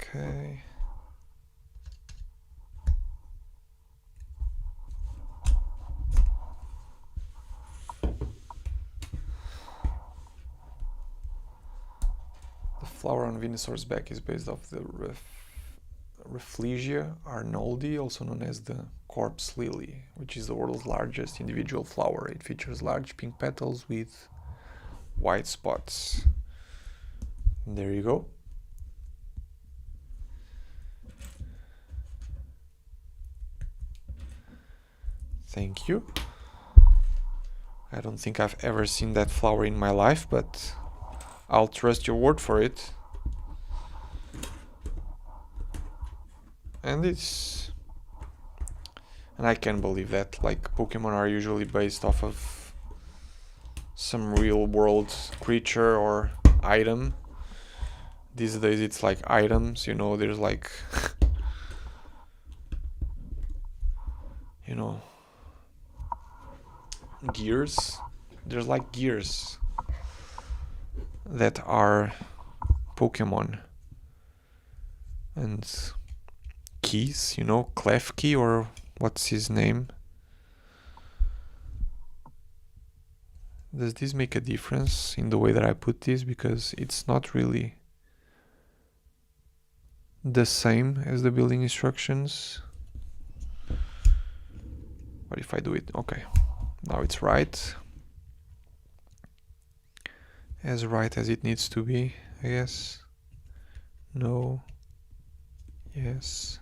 Okay. The flower on Venusaur's back is based off the Rafflesia arnoldi, also known as the corpse lily, which is the world's largest individual flower. It features large pink petals with white spots. There you go. Thank you. I don't think I've ever seen that flower in my life, but I'll trust your word for it. And I can believe that, like, Pokemon are usually based off of some real world creature or item. These days it's like items, you know, there's like you know, gears. There's like gears that are Pokemon. And keys, you know, Klefki, or what's his name? Does this make a difference in the way that I put this? Because it's not really the same as the building instructions. What if I do it? Okay, now it's right. As right as it needs to be, I guess. No. Yes.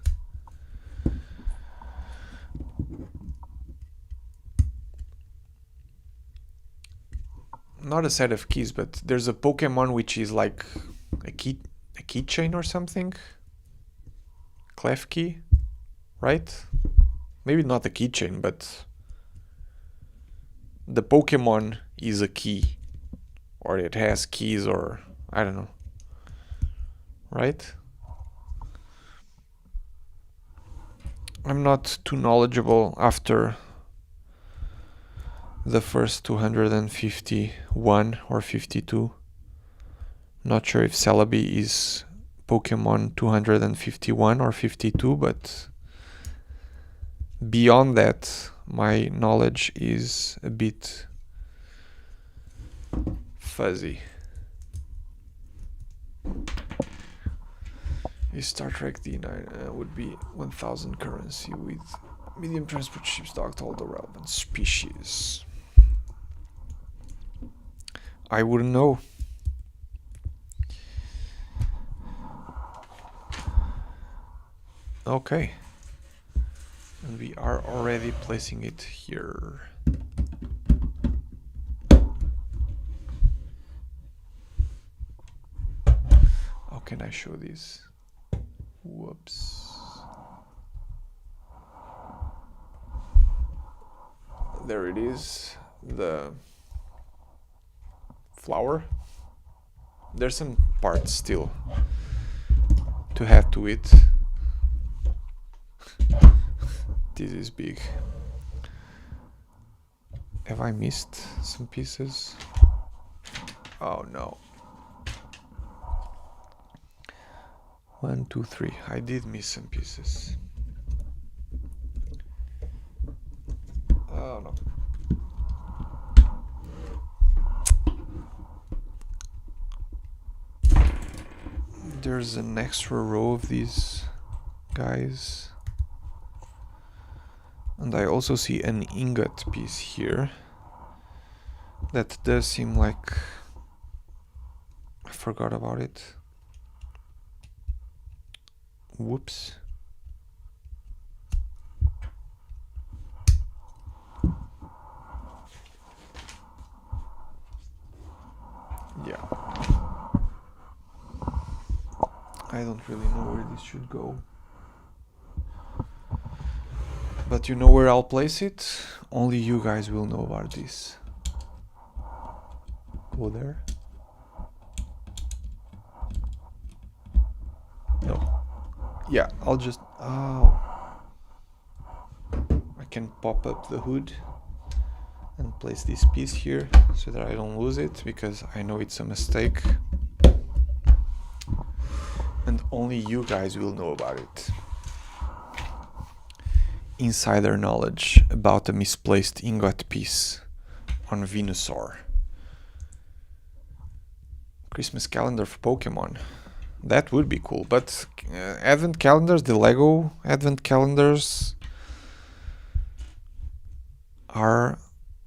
Not a set of keys, but there's a Pokemon which is like a keychain or something. Klefki, right? Maybe not a keychain, but the Pokemon is a key, or it has keys, or I don't know, right? I'm not too knowledgeable after the first 251 or 52. Not sure if Celebi is Pokemon 251 or 52, but beyond that, my knowledge is a bit fuzzy. A Star Trek D9 would be 1000 currency with medium transport ships docked all the relevant species. I wouldn't know. Okay. And we are already placing it here. How can I show this? Whoops. There it is, the flower. There's some parts still to add to it. This is big. Have I missed some pieces? Oh no. 1, 2, 3. I did miss some pieces. Oh no. There's an extra row of these guys. And I also see an ingot piece here. That does seem like I forgot about it. Whoops. Yeah. I don't really know where this should go. But you know where I'll place it? Only you guys will know about this. Go there. No. Yeah, I'll just... Oh. I can pop up the hood and place this piece here so that I don't lose it, because I know it's a mistake. And only you guys will know about it. Insider knowledge about a misplaced ingot piece on Venusaur. Christmas calendar for Pokemon. That would be cool, but advent calendars, the Lego advent calendars are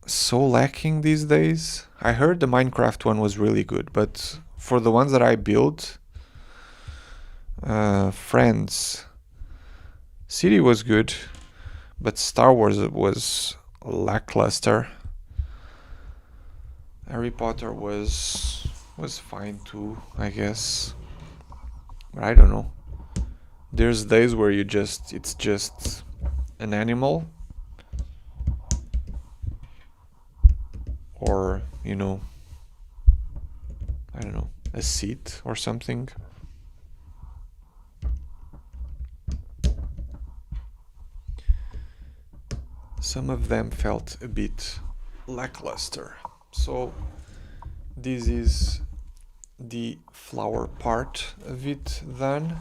so lacking these days. I heard the Minecraft one was really good, but for the ones that I built, Friends City was good, but Star Wars was lackluster. Harry Potter was fine too, I guess. But I don't know. There's days where it's just an animal, or you know, I don't know, a seat or something. Some of them felt a bit lackluster. So this is the flower part of it done.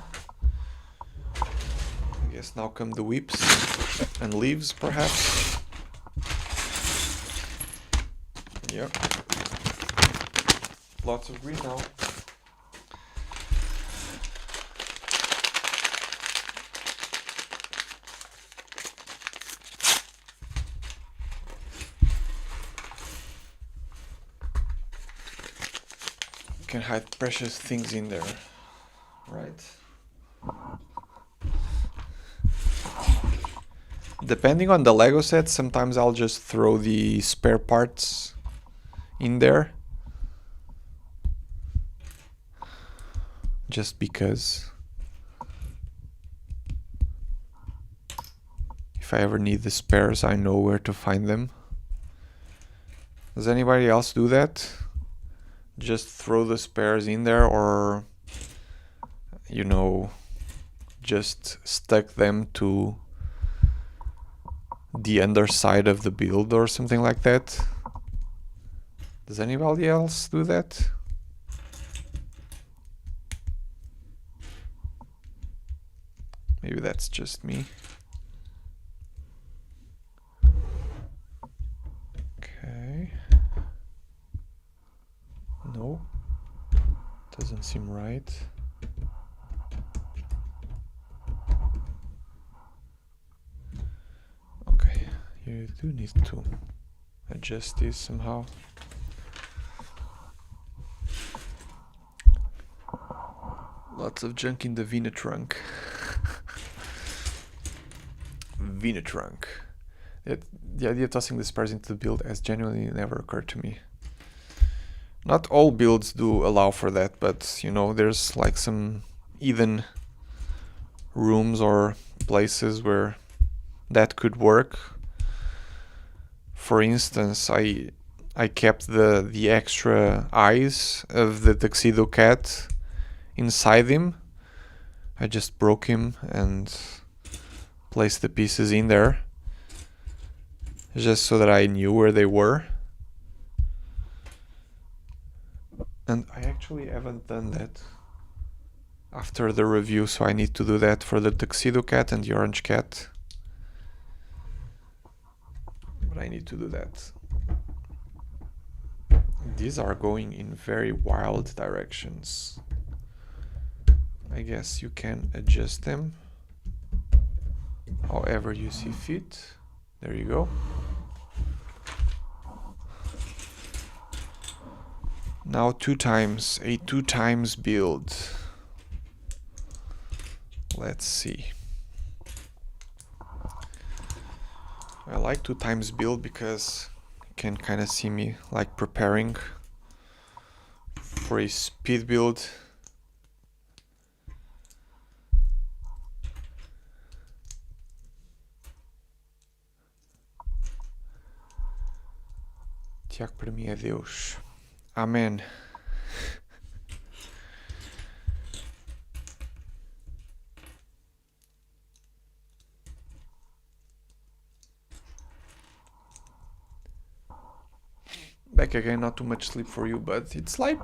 I guess now come the whips and leaves, perhaps. Yep. Lots of green now. You can hide precious things in there, right? Depending on the Lego set, sometimes I'll just throw the spare parts in there. Just because. If I ever need the spares, I know where to find them. Does anybody else do that? Just throw the spares in there, or, you know, just stuck them to the underside of the build or something like that? Does anybody else do that? Maybe that's just me. Okay. No, doesn't seem right. Okay, you do need to adjust this somehow. Lots of junk in the Venusaur. Venusaur. The idea of tossing the spares into the build has genuinely never occurred to me. Not all builds do allow for that, but you know, there's like some hidden rooms or places where that could work. For instance, I kept the extra eyes of the Tuxedo Cat inside him. I just broke him and placed the pieces in there, just so that I knew where they were. And I actually haven't done that after the review, so I need to do that for the Tuxedo Cat and the Orange Cat. But I need to do that. These are going in very wild directions. I guess you can adjust them however you see fit. There you go. Now a 2 times build. Let's see. I like 2 times build because you can kind of see me like preparing for a speed build. Tiago para mim é Deus. Amém. Back again, not too much sleep for you, but it's like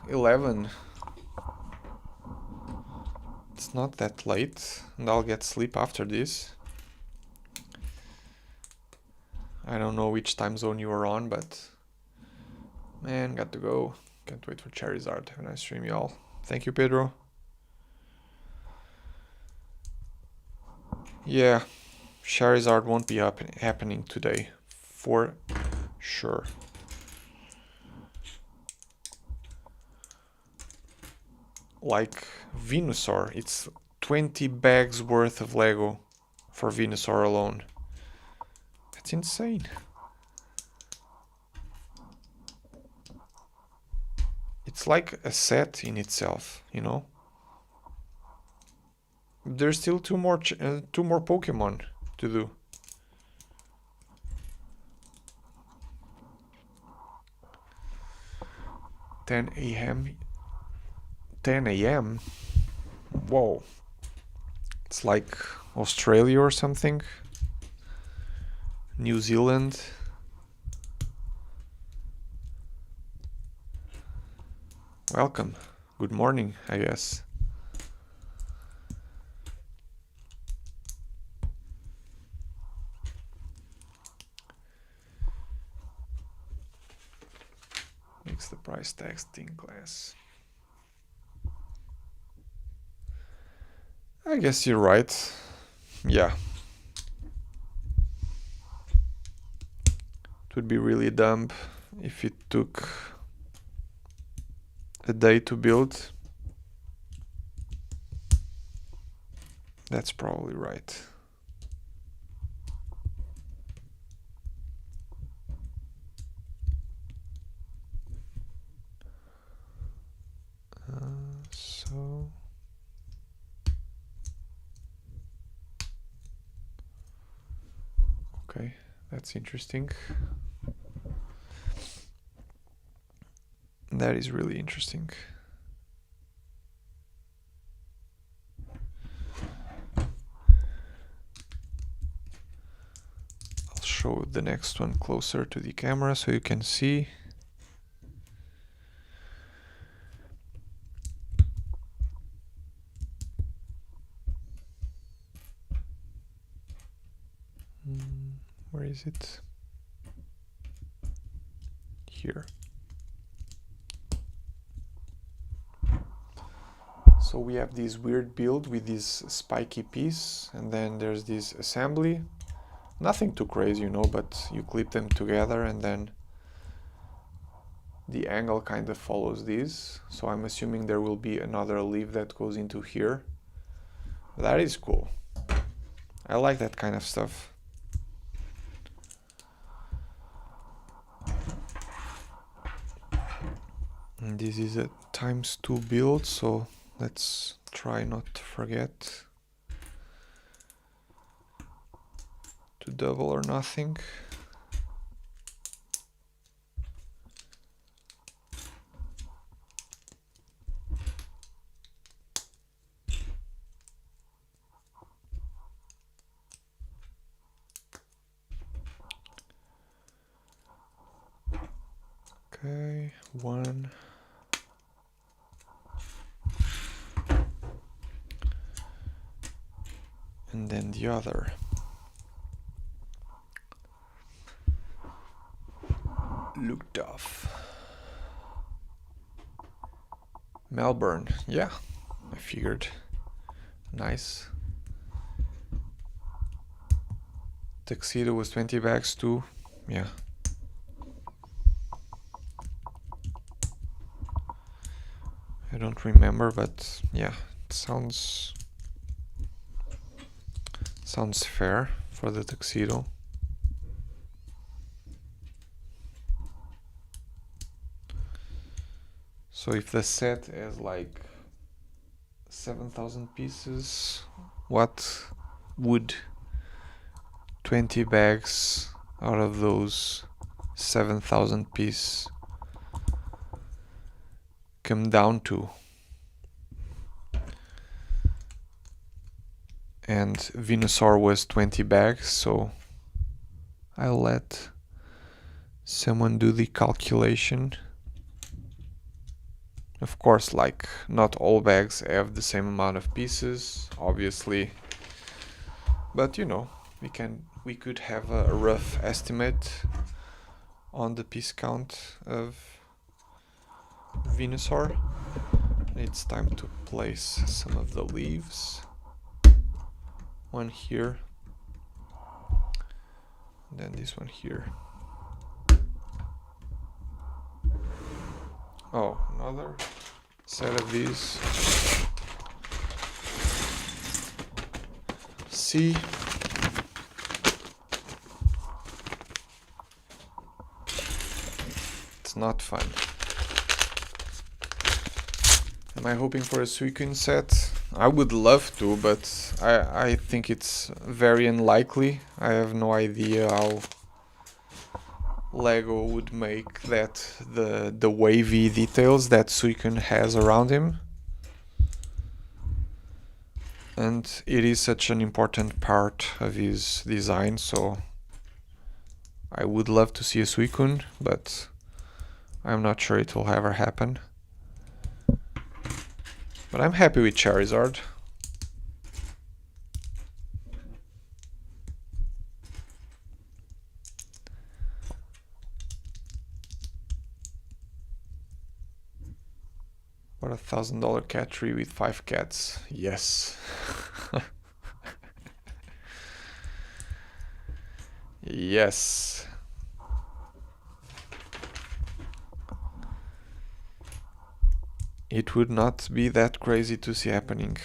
11. It's not that late, and I'll get sleep after this. I don't know which time zone you are on, but man, got to go. Can't wait for Charizard. Have a nice stream, y'all. Thank you, Pedro. Yeah, Charizard won't be happening today, for sure. Like Venusaur, it's 20 bags worth of Lego for Venusaur alone. That's insane. It's like a set in itself, you know? There's still two more Pokémon to do. Ten a.m. 10 a.m. Whoa. It's like Australia or something. New Zealand. Welcome. Good morning, I guess. Makes the price tags in class. I guess you're right. Yeah. It would be really dumb if it took a day to build. That's probably right. So okay, that's interesting. That is really interesting. I'll show the next one closer to the camera so you can see. Where is it? Here. So we have this weird build with this spiky piece, and then there's this assembly. Nothing too crazy, you know, but you clip them together and then the angle kind of follows this. So I'm assuming there will be another leaf that goes into here. That is cool. I like that kind of stuff. And this is a ×2 build, so let's try not to forget to double or nothing. Okay, one. And then the other. Looked off. Melbourne, yeah, I figured. Nice. Tuxedo was 20 bags too, yeah. I don't remember, but yeah, it sounds fair for the tuxedo. So if the set has like 7,000 pieces, what would 20 bags out of those 7,000 pieces come down to? And Venusaur was 20 bags, so I'll let someone do the calculation. Of course, like, not all bags have the same amount of pieces, obviously, but you know, we could have a rough estimate on the piece count of Venusaur. It's time to place some of the leaves. one here, then this one here. Oh, another set of these. See, it's not fun. Am I hoping for a Suicune set? I would love to, but I think it's very unlikely. I have no idea how Lego would make that the wavy details that Suicune has around him. And it is such an important part of his design, so I would love to see a Suicune, but I'm not sure it will ever happen. But I'm happy with Charizard. What a $1,000 cat tree with 5 cats. Yes. Yes. It would not be that crazy to see happening.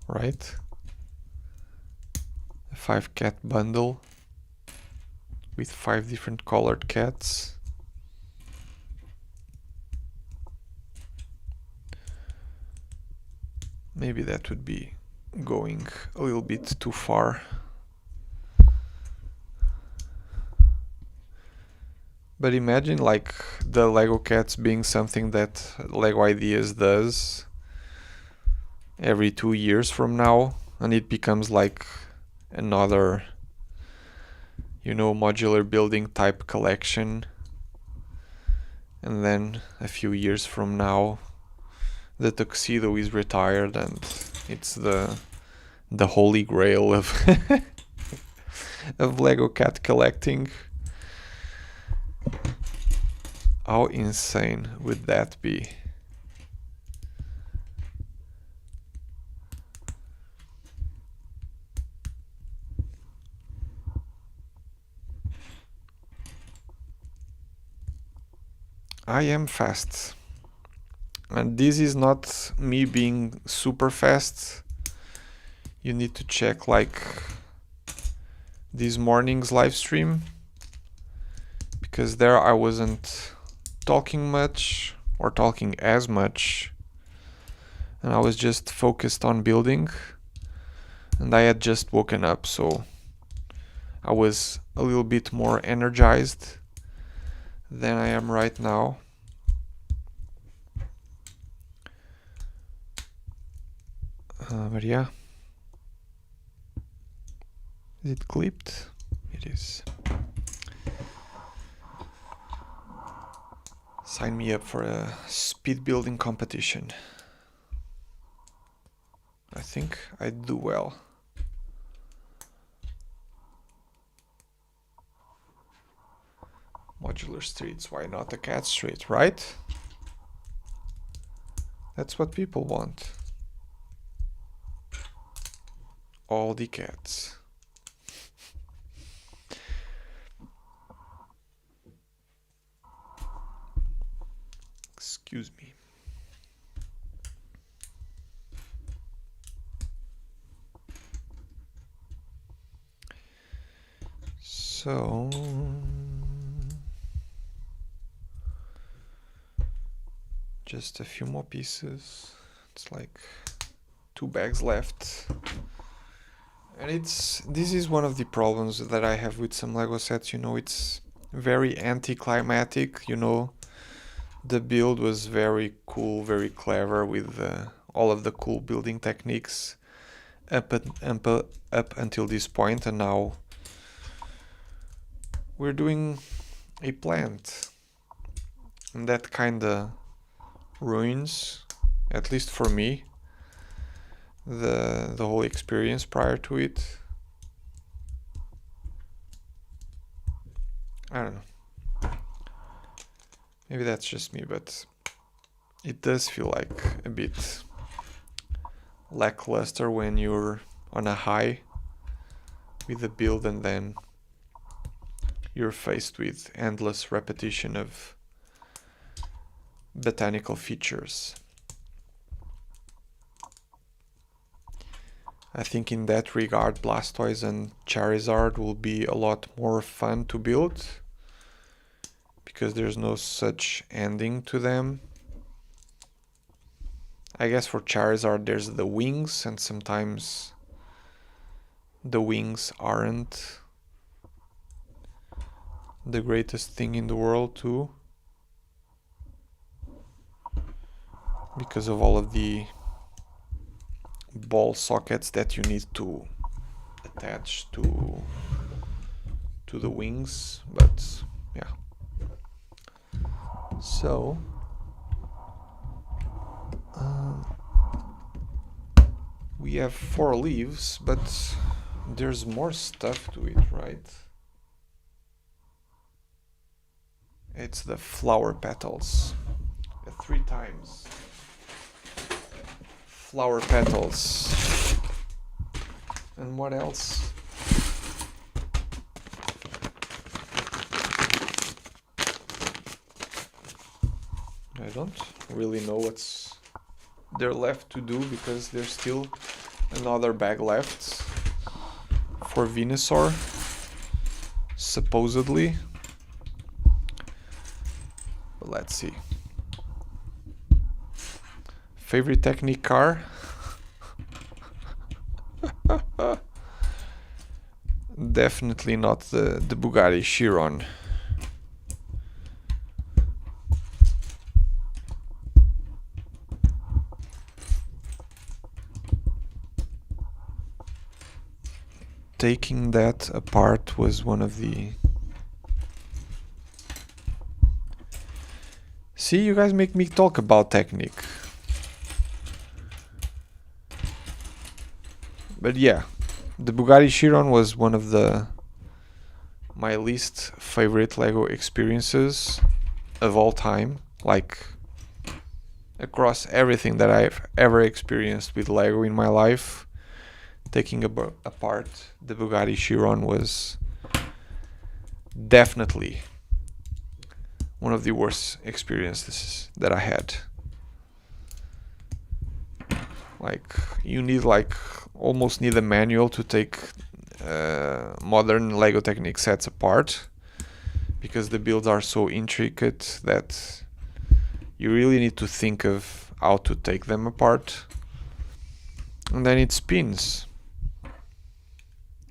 Right? A 5 cat bundle with 5 different colored cats. Maybe that would be going a little bit too far. But imagine like the Lego cats being something that Lego Ideas does every 2 years from now, and it becomes like another, you know, modular building type collection. And then a few years from now, the tuxedo is retired and it's the holy grail of of Lego cat collecting. How insane would that be? I am fast. And this is not me being super fast. You need to check like this morning's live stream, because there I wasn't talking much or talking as much, and I was just focused on building, and I had just woken up, so I was a little bit more energized than I am right now. But yeah, is it clipped? It is. Sign me up for a speed building competition. I think I'd do well. Modular streets, why not a cat street, right? That's what people want. All the cats. Excuse me. So just a few more pieces. It's like 2 bags left. And this is one of the problems that I have with some Lego sets, you know, it's very anticlimactic, you know. The build was very cool, very clever with all of the cool building techniques up until this point, and now we're doing a plant. And that kinda ruins, at least for me, the whole experience prior to it. I don't know. Maybe that's just me, but It does feel like a bit lackluster when you're on a high with a build and then you're faced with endless repetition of botanical features. I think in that regard Blastoise and Charizard will be a lot more fun to build because there's no such ending to them. I guess for Charizard there's the wings, and sometimes the wings aren't the greatest thing in the world too, because of all of the ball sockets that you need to attach to the wings. But yeah, so we have 4 leaves, but there's more stuff to it, right? It's the flower petals. 3 times. Flower petals. And what else? I don't really know what's there left to do, because there's still another bag left for Venusaur, supposedly. But let's see. Favorite technique car? Definitely not the Bugatti Chiron. Taking that apart was one of the... See, you guys make me talk about technique. But yeah, the Bugatti Chiron was one of my least favorite LEGO experiences of all time. Like, across everything that I've ever experienced with LEGO in my life, taking apart the Bugatti Chiron was definitely one of the worst experiences that I had. Like, you need almost need a manual to take modern LEGO Technic sets apart, because the builds are so intricate that you really need to think of how to take them apart. And then it spins.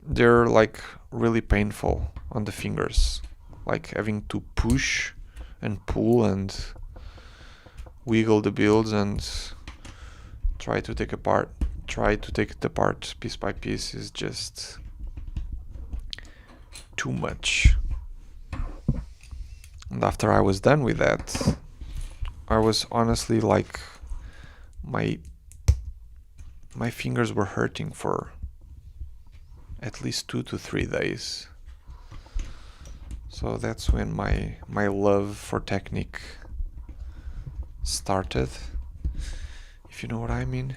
They're like really painful on the fingers, like having to push and pull and wiggle the builds and try to take it apart piece by piece is just too much. And after I was done with that, I was honestly like, my fingers were hurting for at least 2 to 3 days. So that's when my love for Technic started, if you know what I mean.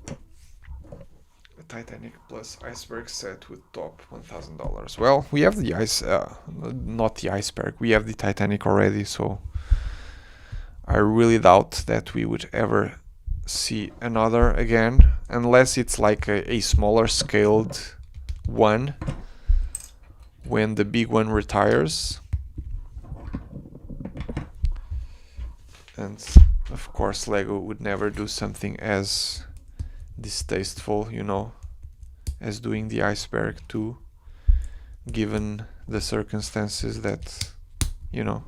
A Titanic plus iceberg set with top $1,000. Well, we have the not the iceberg, we have the Titanic already, so I really doubt that we would ever see another again, unless it's like a smaller scaled one when the big one retires. And of course LEGO would never do something as distasteful, you know, as doing the iceberg too, given the circumstances that, you know,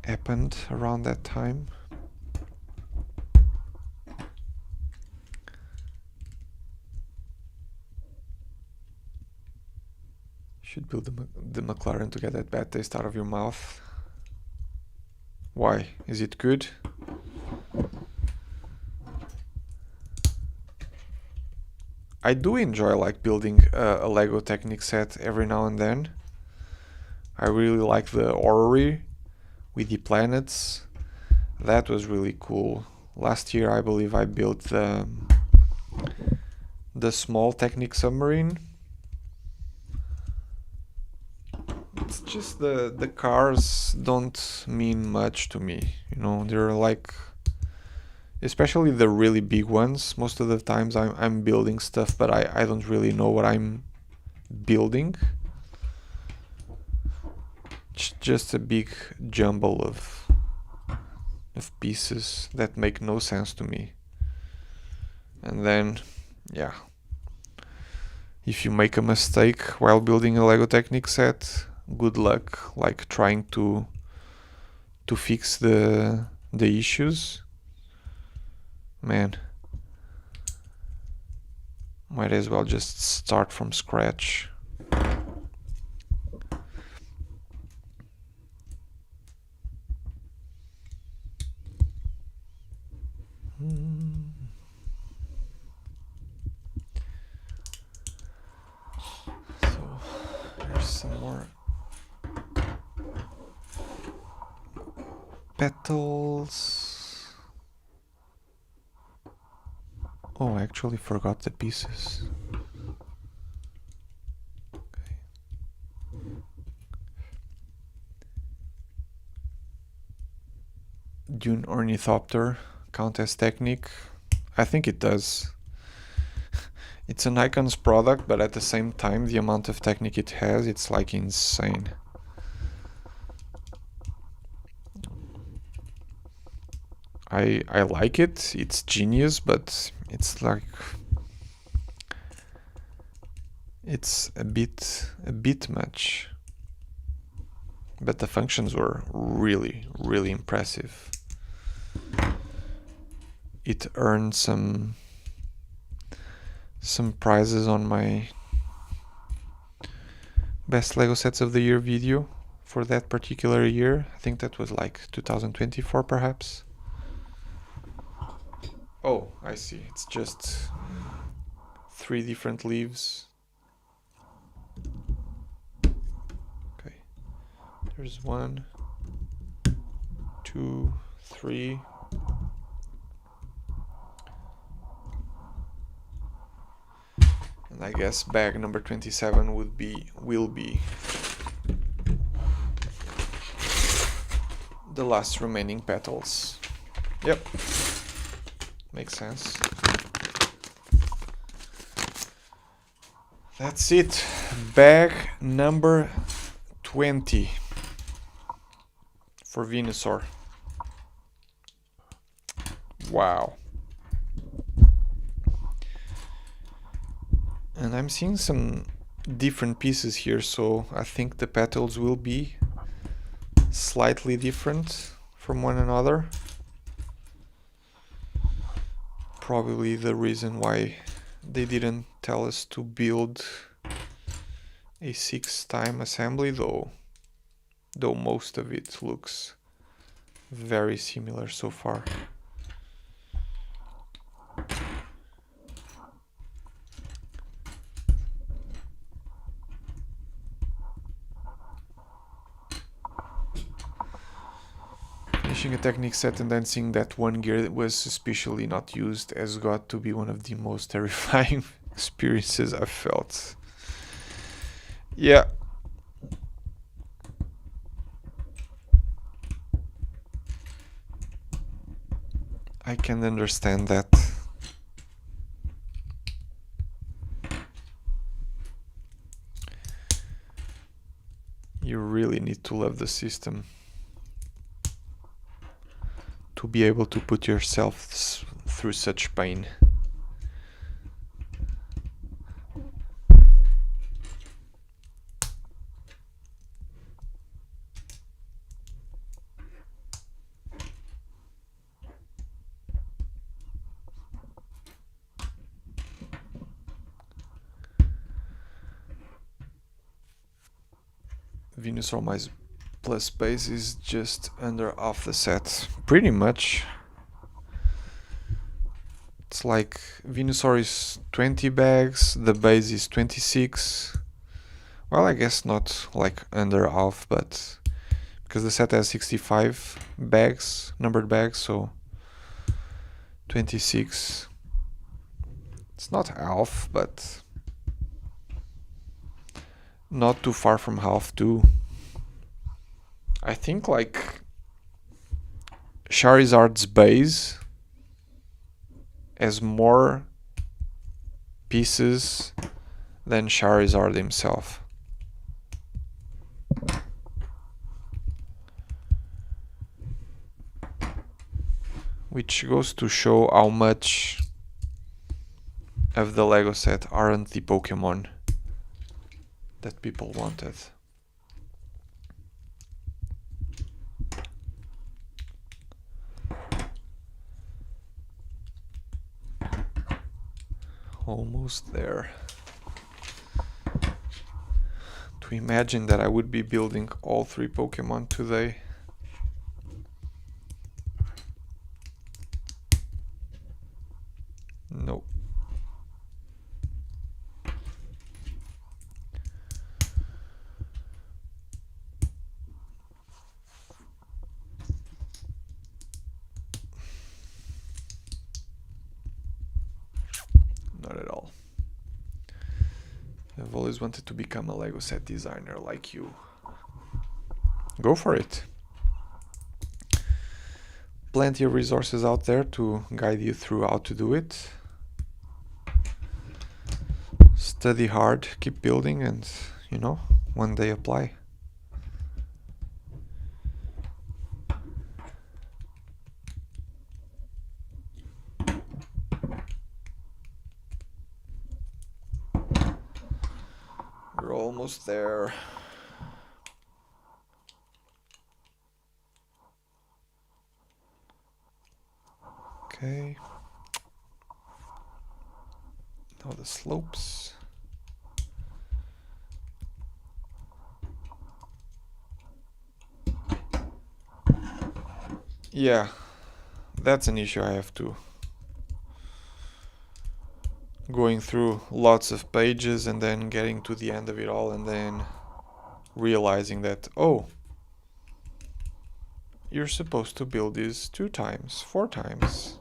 happened around that time. Should build the McLaren to get that bad taste out of your mouth. Why? Is it good? I do enjoy like building a LEGO Technic set every now and then, I really like the orrery with the planets. That was really cool. Last year I believe I built the small Technic submarine. It's just the cars don't mean much to me, you know. They're like, especially the really big ones, most of the times I'm building stuff, but I don't really know what I'm building. It's just a big jumble of pieces that make no sense to me. And then, yeah, if you make a mistake while building a Lego Technic set, good luck, like trying to fix the issues. Man, might as well just start from scratch. So here's some more petals. Oh, I actually forgot the pieces. Okay. Dune Ornithopter count as Technic? I think it does. It's an Icon's product, but at the same time, the amount of Technic it has, it's like insane. I like it, it's genius, but it's like, it's a bit much. But the functions were really impressive. It earned some prizes on my best Lego sets of the year video for that particular year. I think that was like 2024 perhaps. Oh, I see. It's just 3 different leaves. Okay. There's 1, 2, 3. And I guess bag number 27 will be the last remaining petals. Yep. Makes sense. That's it. Bag number 20 for Venusaur. Wow. And I'm seeing some different pieces here, so I think the petals will be slightly different from one another. Probably the reason why they didn't tell us to build a 6-time assembly, though most of it looks very similar so far. Finishing a Technic set and then seeing that one gear that was suspiciously not used has got to be one of the most terrifying experiences I've felt. Yeah. I can understand that. You really need to love the system to be able to put yourself through such pain. Venusaur plus base is just under half the set, pretty much. It's like Venusaur is 20 bags, the base is 26. Well, I guess not like under half, but because the set has 65 bags, numbered bags, so 26. It's not half, but not too far from half too. I think like Charizard's base has more pieces than Charizard himself. Which goes to show how much of the Lego set aren't the Pokémon that people wanted. Almost there. To imagine that I would be building all 3 Pokémon today. Nope. Not at all. I've always wanted to become a Lego set designer like you. Go for it. Plenty of resources out there to guide you through how to do it. Study hard, keep building, and, you know, one day apply. We're almost there. Okay. Now the slopes. Yeah, that's an issue I have too. Going through lots of pages and then getting to the end of it all and then realizing that, oh, you're supposed to build this 2 times, 4 times.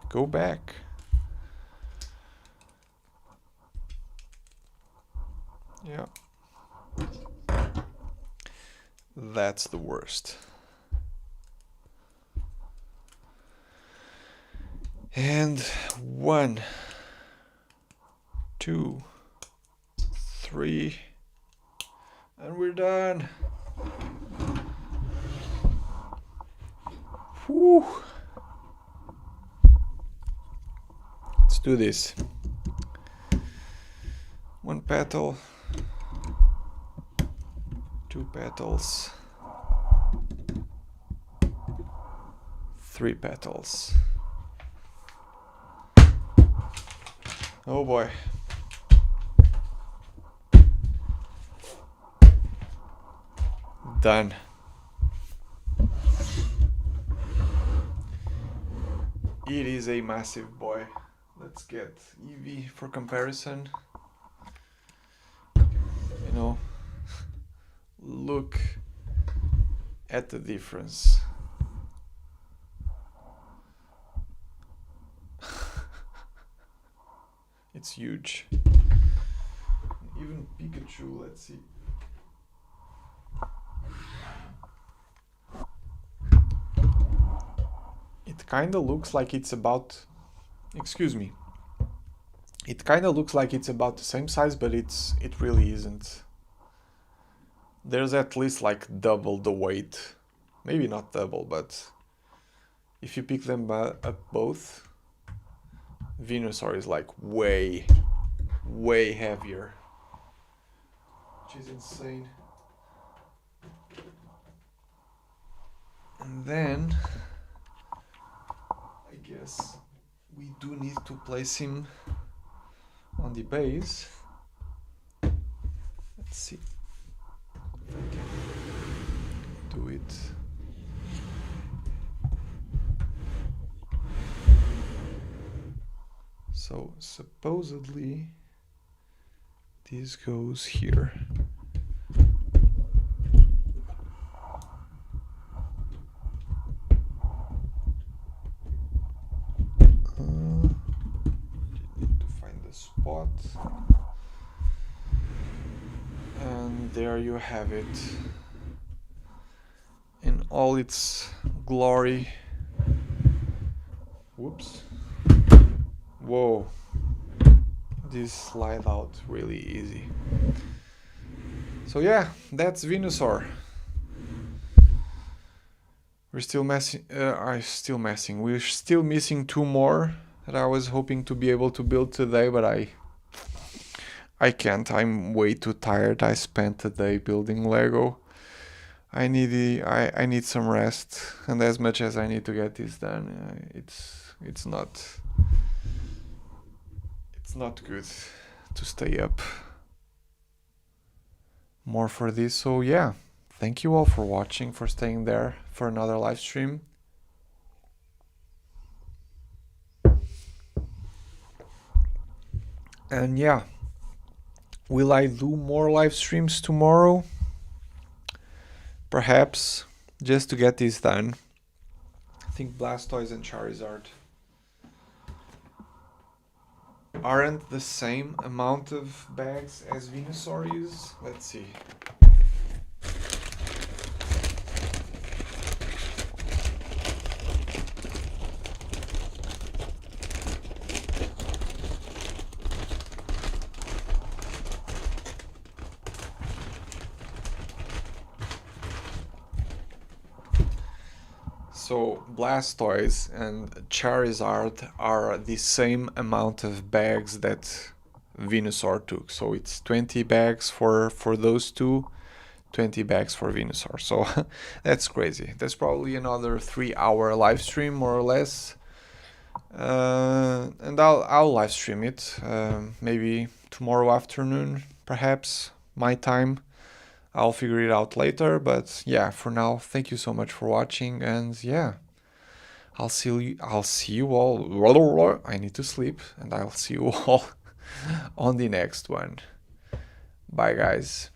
Go back. Yeah. That's the worst. And 1, 2, 3, and we're done. Whew. Let's do this. 1 petal, 2 petals, 3 petals. Oh boy. Done. It is a massive boy. Let's get Eevee for comparison. You know, look at the difference. It's huge. Even Pikachu, let's see. It kinda looks like it's about, excuse me. It kinda looks like it's about the same size, but it really isn't. There's at least like double the weight. Maybe not double, but if you pick them up both, Venusaur is like way heavier, which is insane. And then I guess we do need to place him on the base. Let's see if I can do it. So supposedly This goes here. Need to find the spot. And there you have it in all its glory. Whoops. Whoa. This slide out really easy. So yeah, that's Venusaur. We're still messing. We're still missing 2 more that I was hoping to be able to build today, but I can't. I'm way too tired. I spent the day building Lego. I need some rest, and as much as I need to get this done, it's not good to stay up more for this. So yeah, thank you all for watching, for staying there for another live stream. And yeah, will I do more live streams tomorrow? Perhaps, just to get this done. I think Blastoise and Charizard aren't the same amount of bags as Venusaur is. Let's see. So Blastoise and Charizard are the same amount of bags that Venusaur took. So it's 20 bags for those two, 20 bags for Venusaur. So that's crazy. That's probably another 3-hour live stream, more or less. And I'll live stream it maybe tomorrow afternoon, perhaps my time. I'll figure it out later, but yeah, for now, thank you so much for watching, and yeah, I'll see you all. I need to sleep, and I'll see you all on the next one. Bye, guys.